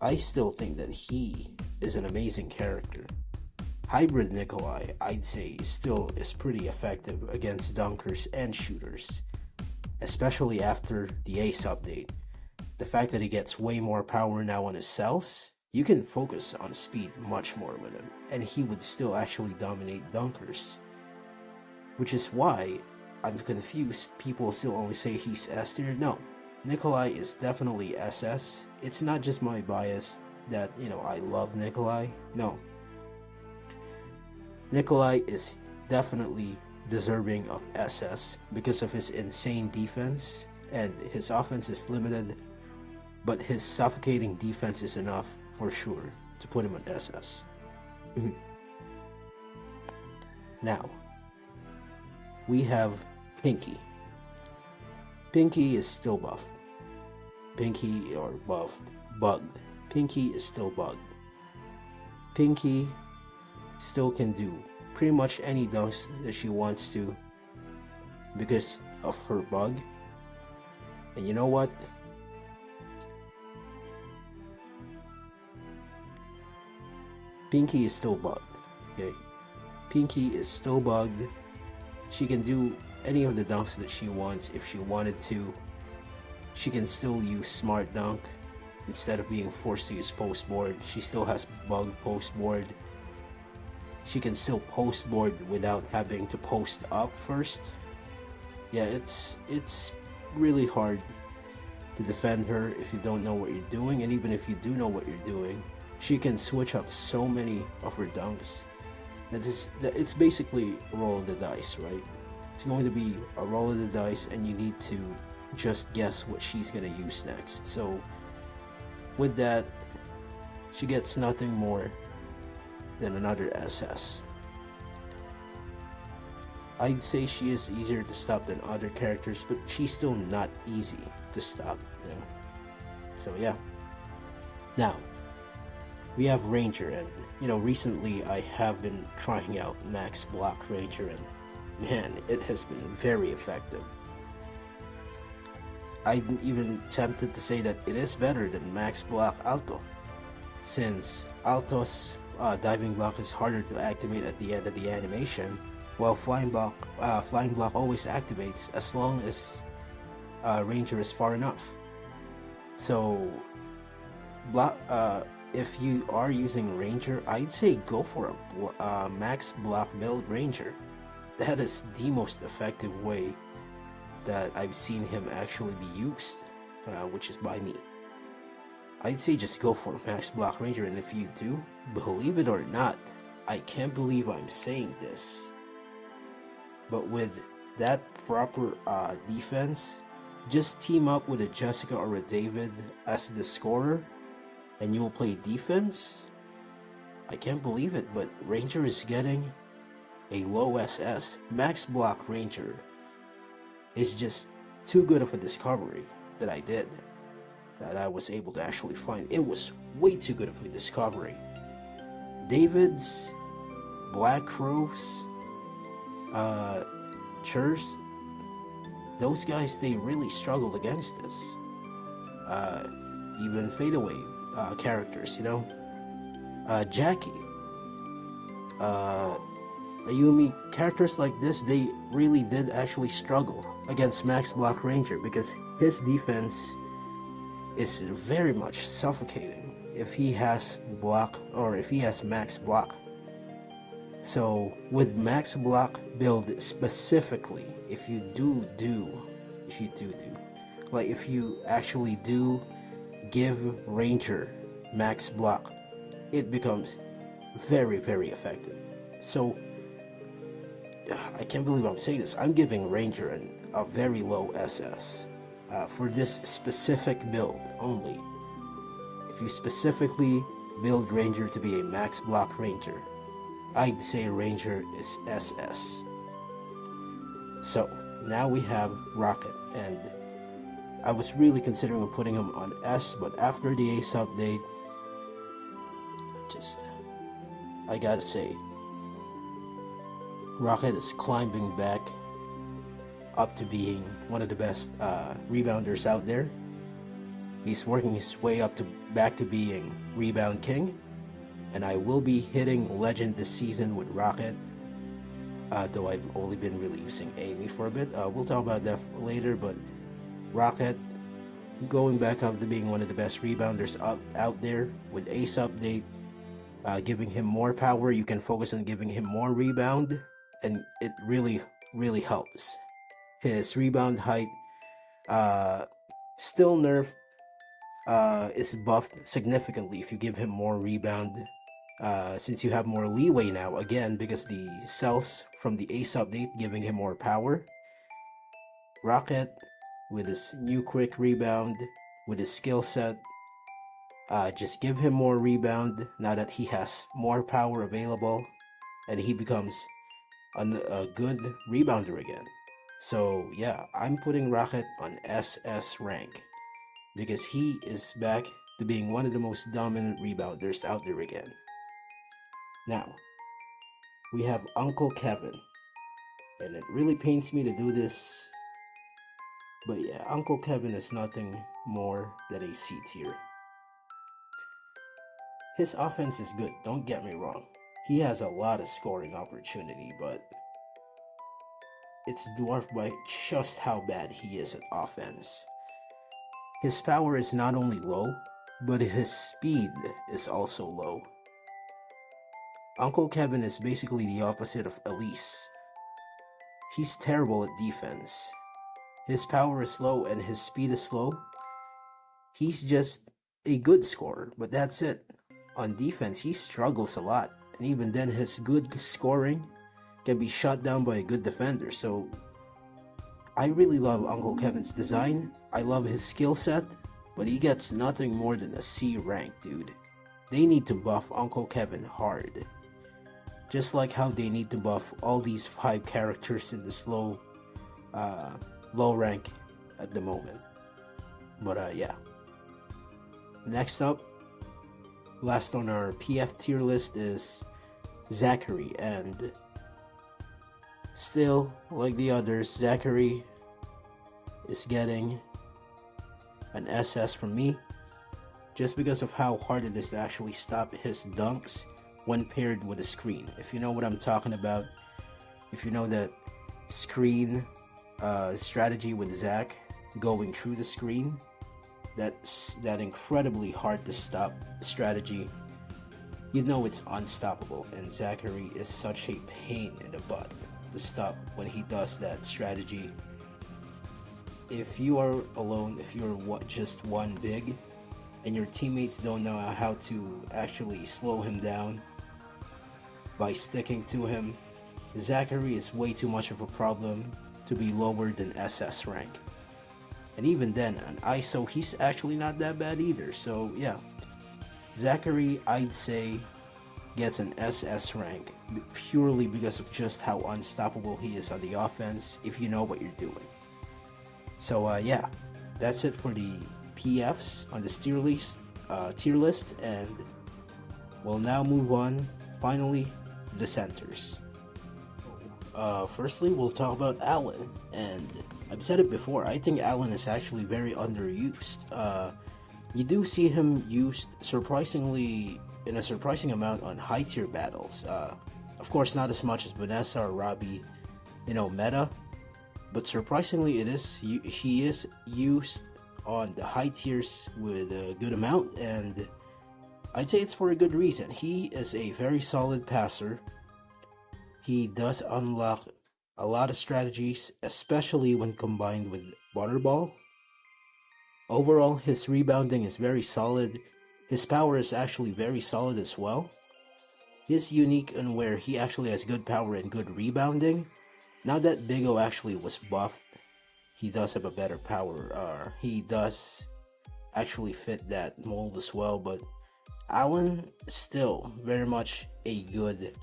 I still think that he is an amazing character. Hybrid Nikolai, I'd say, still is pretty effective against dunkers and shooters, especially after the Ace update. The fact that he gets way more power now on his cells, you can focus on speed much more with him, and he would still actually dominate dunkers. Which is why I'm confused. People still only say he's S tier. No, Nikolai is definitely SS. It's not just my bias that, I love Nikolai. No. Nikolai is definitely deserving of SS because of his insane defense, and his offense is limited, but his suffocating defense is enough for sure to put him on SS. Now, we have Pinky. Pinky is still buffed. Bugged. Pinky is still bugged. Pinky still can do pretty much any dunks that she wants to because of her bug. And you know what? Pinky is still bugged. Okay? Pinky is still bugged. She can do any of the dunks that she wants if she wanted to. She can still use Smart Dunk instead of being forced to use Post Board. She still has bugged Post Board. She can still post board without having to post up first. Yeah, it's really hard to defend her if you don't know what you're doing, and even if you do know what you're doing, she can switch up so many of her dunks. It's basically a roll of the dice, right? It's going to be a roll of the dice, and you need to just guess what she's gonna use next. So with that, she gets nothing more than another SS. I'd say she is easier to stop than other characters, but she's still not easy to stop, So yeah. Now, we have Ranger, and recently I have been trying out Max Block Ranger, and man, it has been very effective. I'm even tempted to say that it is better than Max Block Alto, since Alto's diving block is harder to activate at the end of the animation, while flying block always activates as long as Ranger is far enough. So, if you are using Ranger, I'd say go for a max block build Ranger. That is the most effective way that I've seen him actually be used, which is by me. I'd say just go for max block Ranger, and if you do, believe it or not, I can't believe I'm saying this, but with that proper defense, just team up with a Jessica or a David as the scorer, and you'll play defense. I can't believe it, but Ranger is getting a low SS. Max block Ranger is just too good of a discovery that I did, that I was able to actually find. It was way too good of a discovery. David's, Black Crows, Churs, those guys, they really struggled against this. Even fadeaway characters, Jackie, Ayumi, characters like this, they really did actually struggle against Max Block Ranger because his defense is very much suffocating if he has block or if he has max block. So with max block build specifically, if you actually do give Ranger max block, it becomes very, very effective. So I can't believe I'm saying this. I'm giving Ranger a very low SS for this specific build only. If you specifically build Ranger to be a max block Ranger, I'd say Ranger is SS. So now we have Rocket, and I was really considering putting him on S, but after the Ace update, I gotta say, Rocket is climbing back up to being one of the best rebounders out there. He's working his way back to being Rebound King, and I will be hitting Legend this season with Rocket, though I've only been really using Amy for a bit. We'll talk about that later, but Rocket going back up to being one of the best rebounders out there with Ace update, giving him more power. You can focus on giving him more rebound, and it really, really helps. His rebound height, still nerfed, is buffed significantly if you give him more rebound, since you have more leeway now, again, because the cells from the Ace update giving him more power. Rocket, with his new quick rebound, with his skill set, just give him more rebound now that he has more power available, and he becomes a good rebounder again. So yeah, I'm putting Rocket on SS rank because he is back to being one of the most dominant rebounders out there again. Now, we have Uncle Kevin, and it really pains me to do this, but yeah, Uncle Kevin is nothing more than a C tier. His offense is good, don't get me wrong. He has a lot of scoring opportunity, but it's dwarfed by just how bad he is at offense. His power is not only low, but his speed is also low. Uncle Kevin is basically the opposite of Elise. He's terrible at defense. His power is low and his speed is low. He's just a good scorer, but that's it. On defense, he struggles a lot, and even then his good scoring can be shut down by a good defender. So I really love Uncle Kevin's design. I love his skill set, but he gets nothing more than a C rank, dude. They need to buff Uncle Kevin hard. Just like how they need to buff all these 5 characters in this low rank at the moment. But yeah. Next up, Last on our PF tier list is Zachary, and still, like the others, Zachary is getting an SS from me just because of how hard it is to actually stop his dunks when paired with a screen. If you know what I'm talking about, if you know that screen strategy with Zach going through the screen, that's that incredibly hard to stop strategy. You know it's unstoppable, and Zachary is such a pain in the butt to stop when he does that strategy. If you are alone, if you're just one big, and your teammates don't know how to actually slow him down by sticking to him, Zachary is way too much of a problem to be lower than SS rank. And even then, on ISO, he's actually not that bad either. So yeah, Zachary, I'd say, gets an SS rank purely because of just how unstoppable he is on the offense if you know what you're doing. So yeah, that's it for the PFs on this tier list, and we'll now move on, finally, the centers. Firstly, we'll talk about Allen, and I've said it before, I think Allen is actually very underused. You do see him used in a surprising amount on high tier battles. Of course, not as much as Vanessa or Robbie, meta, but surprisingly, he is used on the high tiers with a good amount, and I'd say it's for a good reason. He is a very solid passer. He does unlock a lot of strategies, especially when combined with Butterball. Overall, his rebounding is very solid. His power is actually very solid as well. He's unique in where he actually has good power and good rebounding. Now that Big O actually was buffed, he does have a better power. He does actually fit that mold as well, but Allen is still very much a good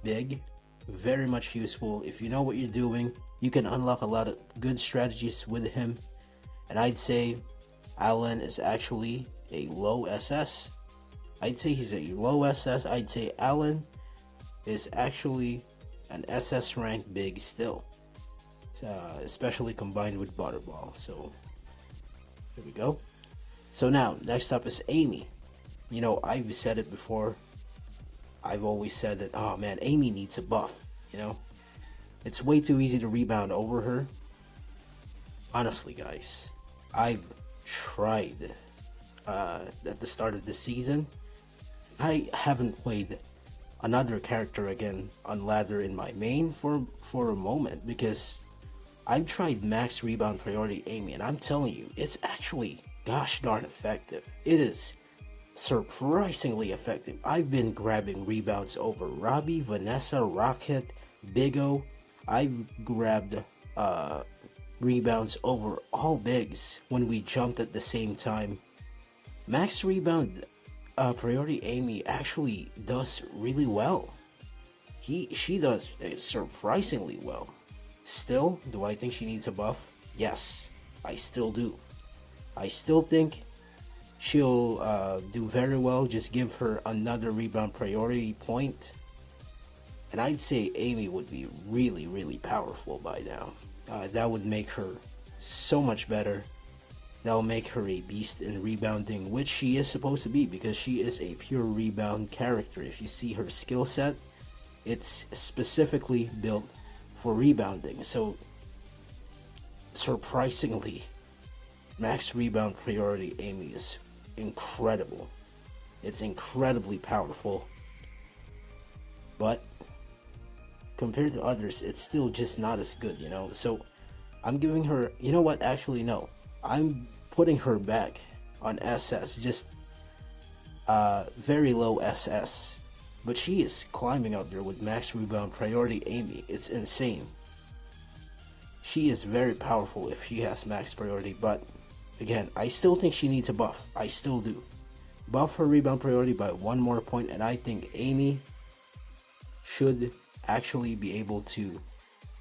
big, very much useful. If you know what you're doing, you can unlock a lot of good strategies with him, and I'd say Allen is actually a low SS. I'd say he's a low SS. I'd say Allen is actually an SS rank big still, especially combined with Butterball. So there we go. So now next up is Amy. I've said it before. I've always said that, oh man, Amy needs a buff. It's way too easy to rebound over her. Honestly, guys, I've tried at the start of the season. I haven't played another character again on ladder in my main for a moment, because I've tried max rebound priority Amy, and I'm telling you, it's actually gosh darn effective. It is surprisingly effective. I've been grabbing rebounds over Robbie, Vanessa, Rocket, Big O. I've grabbed rebounds over all bigs when we jumped at the same time. Max rebound priority Amy actually does really well. She does surprisingly well. Still, do I think she needs a buff? Yes, I still do. I still think she'll do very well. Just give her another rebound priority point, and I'd say Amy would be really, really powerful by now. That would make her so much better. That will make her a beast in rebounding, which she is supposed to be, because she is a pure rebound character. If you see her skill set, it's specifically built for rebounding. So surprisingly, max rebound priority Amy is incredible. It's incredibly powerful, but compared to others, it's still just not as good, So I'm giving her, actually no, I'm putting her back on SS, just very low SS, but she is climbing up there with max rebound priority Amy. It's insane. She is very powerful if she has max priority, but again, I still think she needs a buff. I still do. Buff her rebound priority by 1 more point, and I think Amy should actually be able to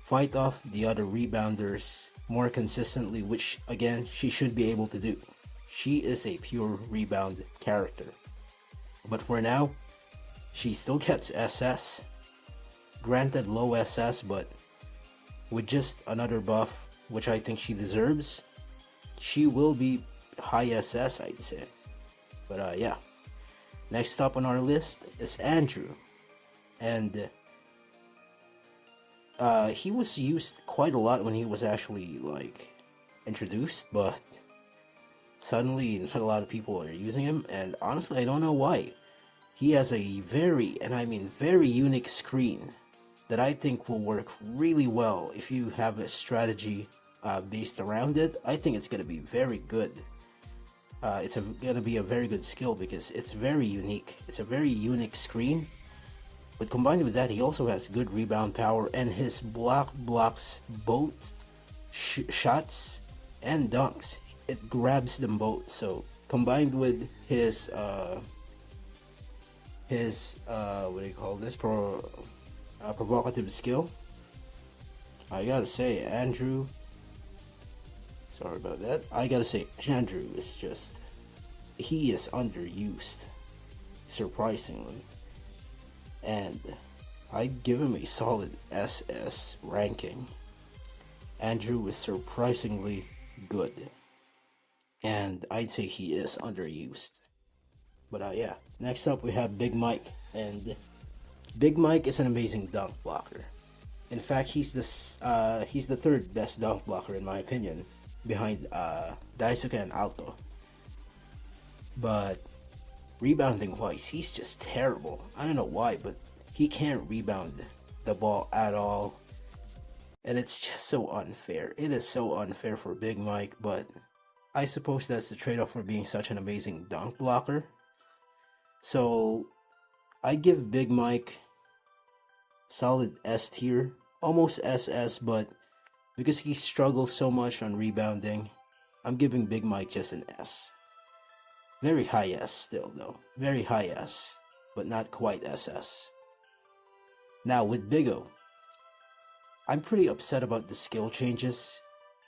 fight off the other rebounders more consistently, which again, she should be able to do. She is a pure rebound character. But for now, she still gets SS. Granted, low SS, but with just another buff, which I think she deserves, she will be high SS, I'd say. But yeah. Next up on our list is Andrew. And he was used quite a lot when he was actually like introduced, but suddenly not a lot of people are using him, and honestly I don't know why. He has a very, and I mean very, unique screen that I think will work really well if you have a strategy based around it. I think it's gonna be very good. It's gonna be a very good skill because it's very unique. It's a very unique screen. But combined with that, he also has good rebound power, and his block blocks both shots and dunks. It grabs them both. So combined with his what do you call this, provocative skill, I gotta say Andrew. Sorry about that. I gotta say Andrew is just, he is underused, surprisingly. And I'd give him a solid SS ranking. Andrew is surprisingly good, and I'd say he is underused. But yeah, next up we have Big Mike, and Big Mike is an amazing dunk blocker. In fact, he's the third best dunk blocker in my opinion, behind Daisuke and Alto. But rebounding wise, he's just terrible. I don't know why, but he can't rebound the ball at all. And it's just so unfair. It is so unfair for Big Mike, but I suppose that's the trade-off for being such an amazing dunk blocker. So I give Big Mike solid S tier, almost SS, but because he struggles so much on rebounding, I'm giving Big Mike just an S. Very high S still though. Very high S, but not quite SS. Now with Big O, I'm pretty upset about the skill changes.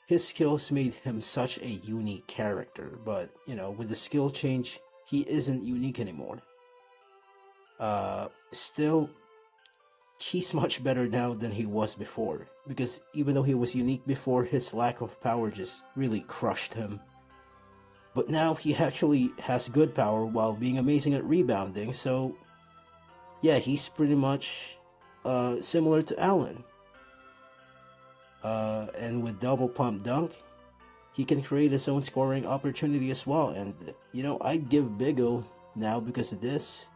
His skills made him such a unique character, but you know, with the skill change, he isn't unique anymore. Still, he's much better now than he was before, because even though he was unique before, his lack of power just really crushed him. But now he actually has good power while being amazing at rebounding, so yeah, he's pretty much similar to Allen. And with double pump dunk, he can create his own scoring opportunity as well. And you know, I'd give Big O now, because of this,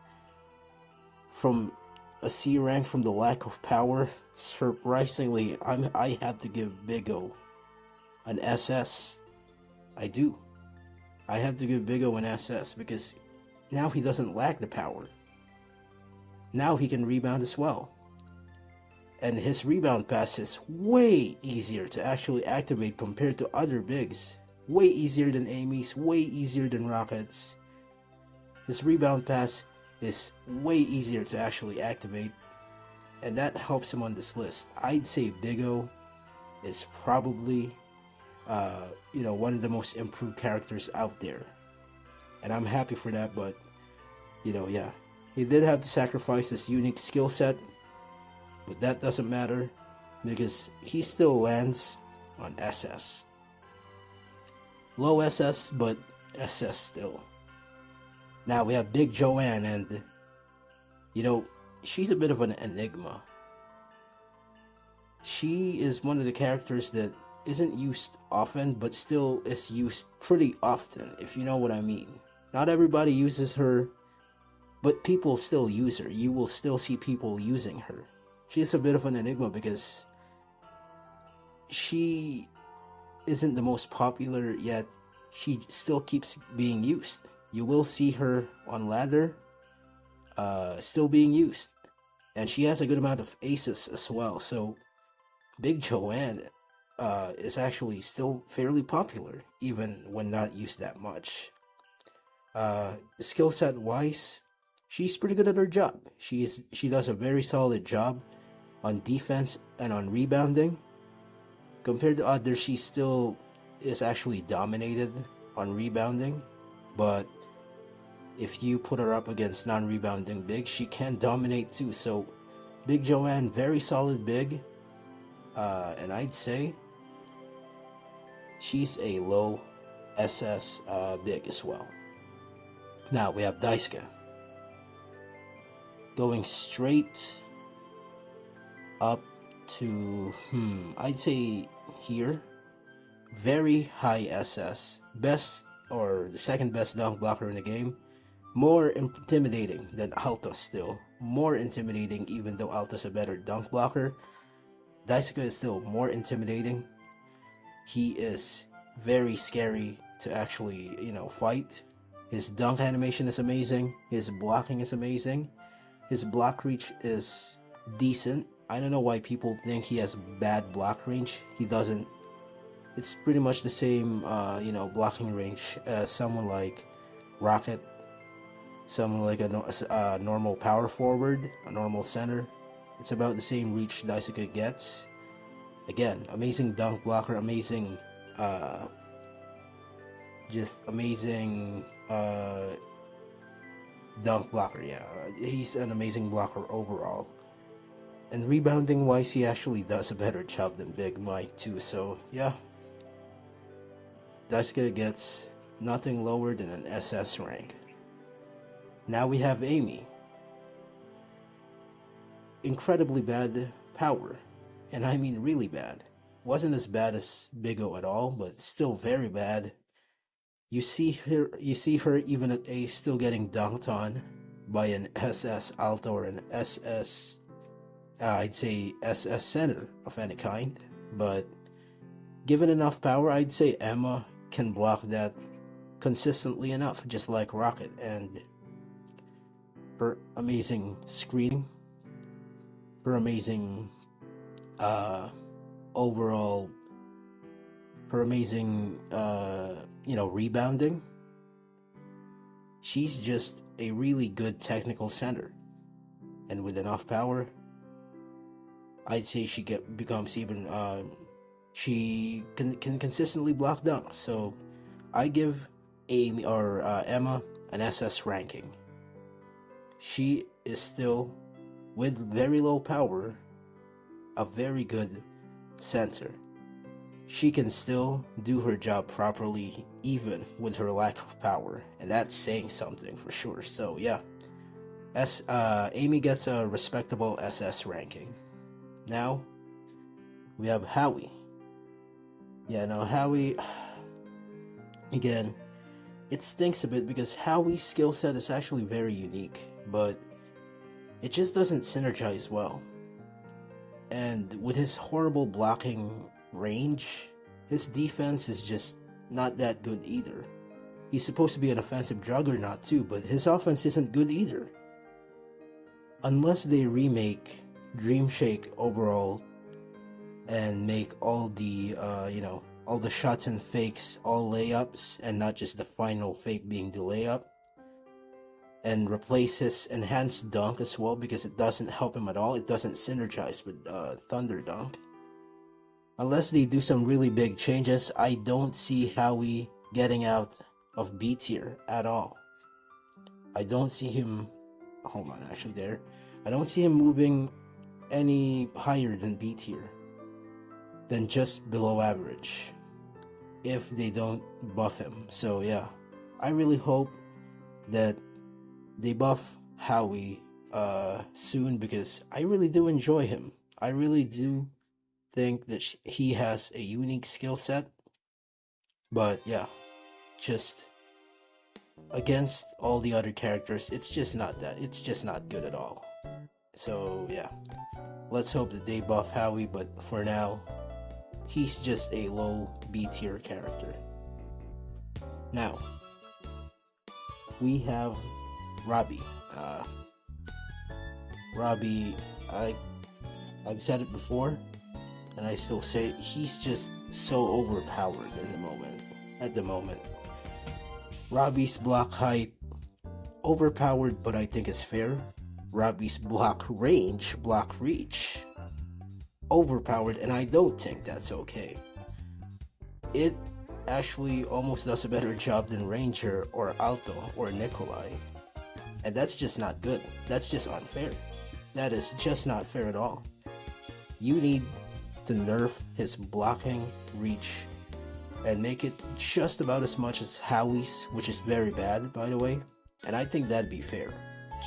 from a C rank from the lack of power, surprisingly, I have to give Big O an SS. I do. I have to give Big O an SS because now he doesn't lack the power. Now he can rebound as well. And his rebound pass is way easier to actually activate compared to other bigs. Way easier than Amy's, way easier than Rocket's. His rebound pass is way easier to actually activate, and that helps him on this list. I'd say Big O is probably one of the most improved characters out there, and I'm happy for that. But yeah, he did have to sacrifice his unique skill set, but that doesn't matter because he still lands on SS. Low SS, but SS still. Now we have Big Joanne, and she's a bit of an enigma. She is one of the characters that isn't used often, but still is used pretty often, if you know what I mean. Not everybody uses her, but people still use her. You will still see people using her. She's a bit of an enigma because she isn't the most popular, yet she still keeps being used. You will see her on ladder still being used, and she has a good amount of aces as well. So Big Joanne is actually still fairly popular even when not used that much. Skill set wise, she's pretty good at her job. She does a very solid job on defense and on rebounding. Compared to others, she still is actually dominated on rebounding, but if you put her up against non-rebounding big, she can dominate too. So Big Joanne, very solid big, and I'd say she's a low SS big as well. Now we have Daisuke going straight up to I'd say here, very high SS, best or the second best dunk blocker in the game. More intimidating than AllStars still. More intimidating even though AllStars is a better dunk blocker. Daisuke is still more intimidating. He is very scary to actually, fight. His dunk animation is amazing. His blocking is amazing. His block reach is decent. I don't know why people think he has bad block range. He doesn't. It's pretty much the same, blocking range as someone like Rocket, someone like a normal power forward, a normal center. It's about the same reach Daisuke gets. Again, amazing dunk blocker, amazing, just amazing dunk blocker. Yeah, he's an amazing blocker overall. And rebounding wise, he actually does a better job than Big Mike too. So yeah, Daisuke gets nothing lower than an SS rank. Now we have Amy. Incredibly bad power, and I mean really bad. Wasn't as bad as Big O at all, but still very bad. You see her even at A still getting dunked on by an SS alto or an SS, I'd say SS center of any kind. But given enough power, I'd say Emma can block that consistently enough, just like Rocket. And her amazing screening, her amazing overall, her amazing rebounding. She's just a really good technical center, and with enough power, I'd say she becomes even she can consistently block dunks. So I give Amy or Emma an SS ranking. She is still, with very low power, a very good center. She can still do her job properly even with her lack of power, and that's saying something for sure. So yeah, Amy gets a respectable SS ranking. Now we have Howie. Yeah, now Howie, again, it stinks a bit because Howie's skill set is actually very unique, but it just doesn't synergize well. And with his horrible blocking range, his defense is just not that good either. He's supposed to be an offensive juggernaut too, but his offense isn't good either. Unless they remake Dream Shake overall and make all the all the shots and fakes all layups and not just the final fake being the layup, and replace his enhanced dunk as well, because it doesn't help him at all. It doesn't synergize with Thunder Dunk. Unless they do some really big changes, I don't see Howie getting out of B tier at all. I don't see him, hold on, actually there. I don't see him moving any higher than B tier, than just below average, if they don't buff him. So yeah, I really hope that they buff Howie soon, because I really do enjoy him. I really do think that he has a unique skill set, but yeah, just against all the other characters, it's just not good at all. So yeah, let's hope that they buff Howie, but for now, he's just a low B tier character. Now we have Robbie. Robbie, I've said it before, and I still say it, he's just so overpowered at the moment. Robbie's block height, overpowered, but I think it's fair. Robbie's block range, block reach, overpowered, and I don't think that's okay. It actually almost does a better job than Ranger or Alto or Nikolai. And that's just not good. That's just unfair. That is just not fair at all. You need to nerf his blocking reach and make it just about as much as Howie's, which is very bad, by the way. And I think that'd be fair.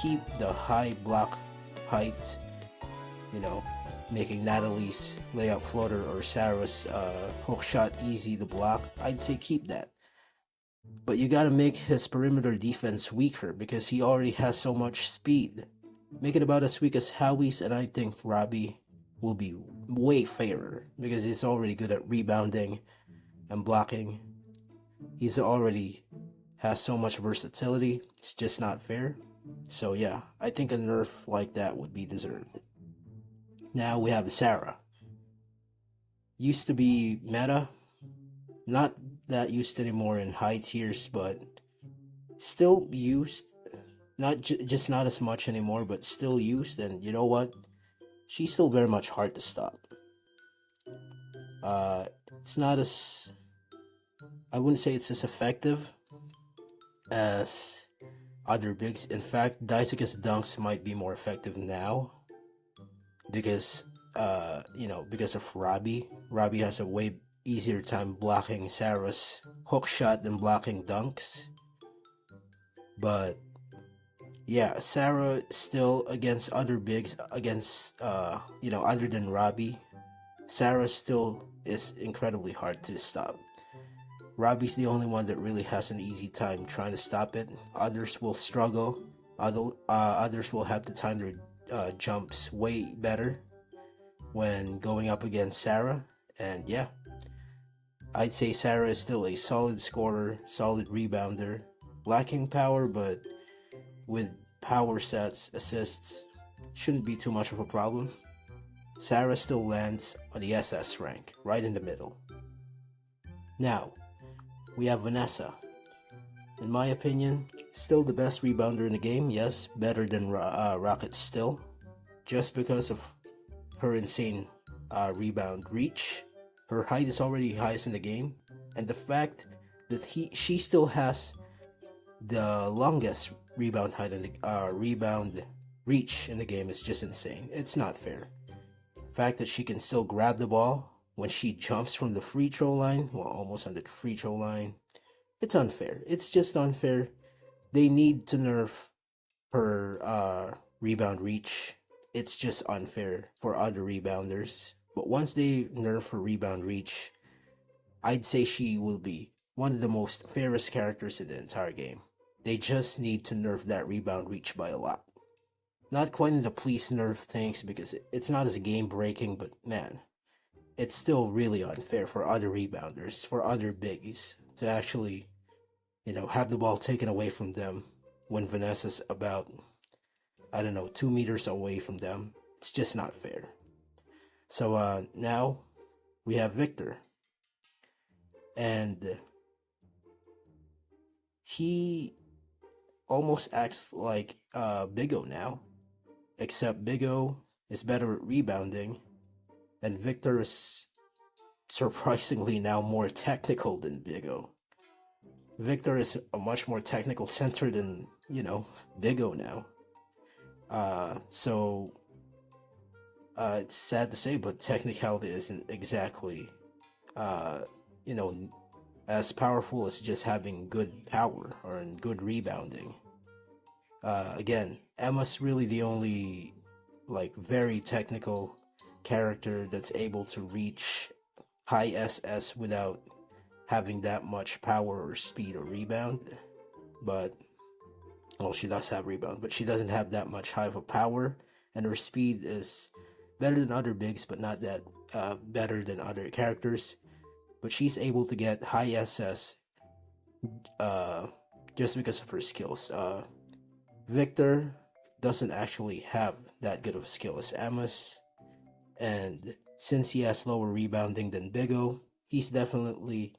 Keep the high block height, you know, making Natalie's layup floater or Sarah's hook shot easy to block. I'd say keep that. But you gotta make his perimeter defense weaker because he already has so much speed. Make it about as weak as Howie's, and I think Robbie will be way fairer because he's already good at rebounding and blocking. He's already has so much versatility. It's just not fair. So yeah, I think a nerf like that would be deserved. Now we have Sarah. Used to be meta, not that used anymore in high tiers, but still used. Not just not as much anymore, but still used. And you know what? She's still very much hard to stop. It's not as, I wouldn't say it's as effective as other bigs. In fact, Daisuke's dunks might be more effective now because because of Robbie. Robbie has a way easier time blocking Sarah's hook shot than blocking dunks. But yeah, Sarah still against other bigs, against other than Robbie, Sarah still is incredibly hard to stop. Robbie's the only one that really has an easy time trying to stop it. Others will struggle. Others will have to time their jumps way better when going up against Sarah. And yeah, I'd say Sarah is still a solid scorer, solid rebounder, lacking power, but with power sets, assists, shouldn't be too much of a problem. Sarah still lands on the SS rank, right in the middle. Now, we have Vanessa. In my opinion, still the best rebounder in the game, yes, better than Rocket still, just because of her insane rebound reach. Her height is already highest in the game, and the fact that she still has the longest rebound height and rebound reach in the game is just insane. It's not fair. The fact that she can still grab the ball when she jumps from the free throw line, well, almost on the free throw line, it's unfair. It's just unfair. They need to nerf her rebound reach. It's just unfair for other rebounders. But once they nerf her rebound reach, I'd say she will be one of the most fairest characters in the entire game. They just need to nerf that rebound reach by a lot. Not quite in the please nerf things because it's not as game breaking, but man, it's still really unfair for other rebounders, for other biggies to actually, have the ball taken away from them when Vanessa's about, 2 meters away from them. It's just not fair. So now we have Victor. And he almost acts like Big O now, except Big O is better at rebounding, and Victor is surprisingly now more technical than Big O. Victor is a much more technical center than, Big O now. So it's sad to say, but technicality isn't exactly, as powerful as just having good power or good rebounding. Again, Emma's really the only, very technical character that's able to reach high SS without having that much power or speed or rebound. But, well, she does have rebound, but she doesn't have that much high of a power, and her speed is better than other bigs, but not that better than other characters. But she's able to get high SS just because of her skills. Victor doesn't actually have that good of a skill as Amos, and since he has lower rebounding than Big O, he's definitely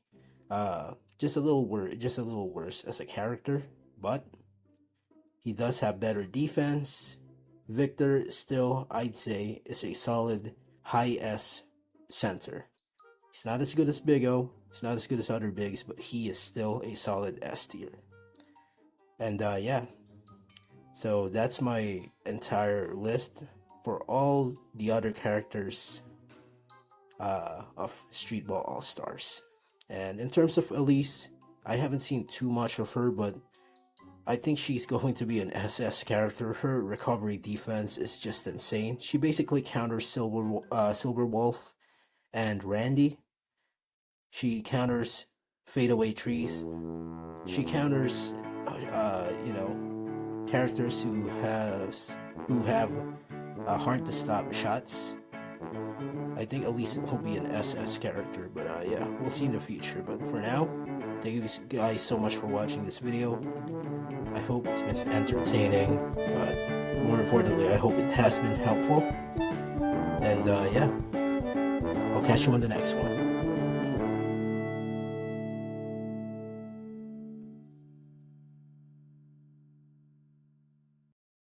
just a little worse as a character. But he does have better defense. Victor still, I'd say, is a solid high S center. He's not as good as Big O, He's not as good as other bigs, but he is still a solid S tier. And yeah, so that's my entire list for all the other characters of Streetball All-Stars. And in terms of Elise, I haven't seen too much of her, but I think she's going to be an SS character. Her recovery defense is just insane. She basically counters Silver Wolf and Randy. She counters fadeaway trees. She counters, characters who have hard to stop shots. I think Elise will be an SS character, but yeah, we'll see in the future. But for now, thank you guys so much for watching this video. I hope it's been entertaining, but more importantly, I hope it has been helpful. And yeah, I'll catch you on the next one.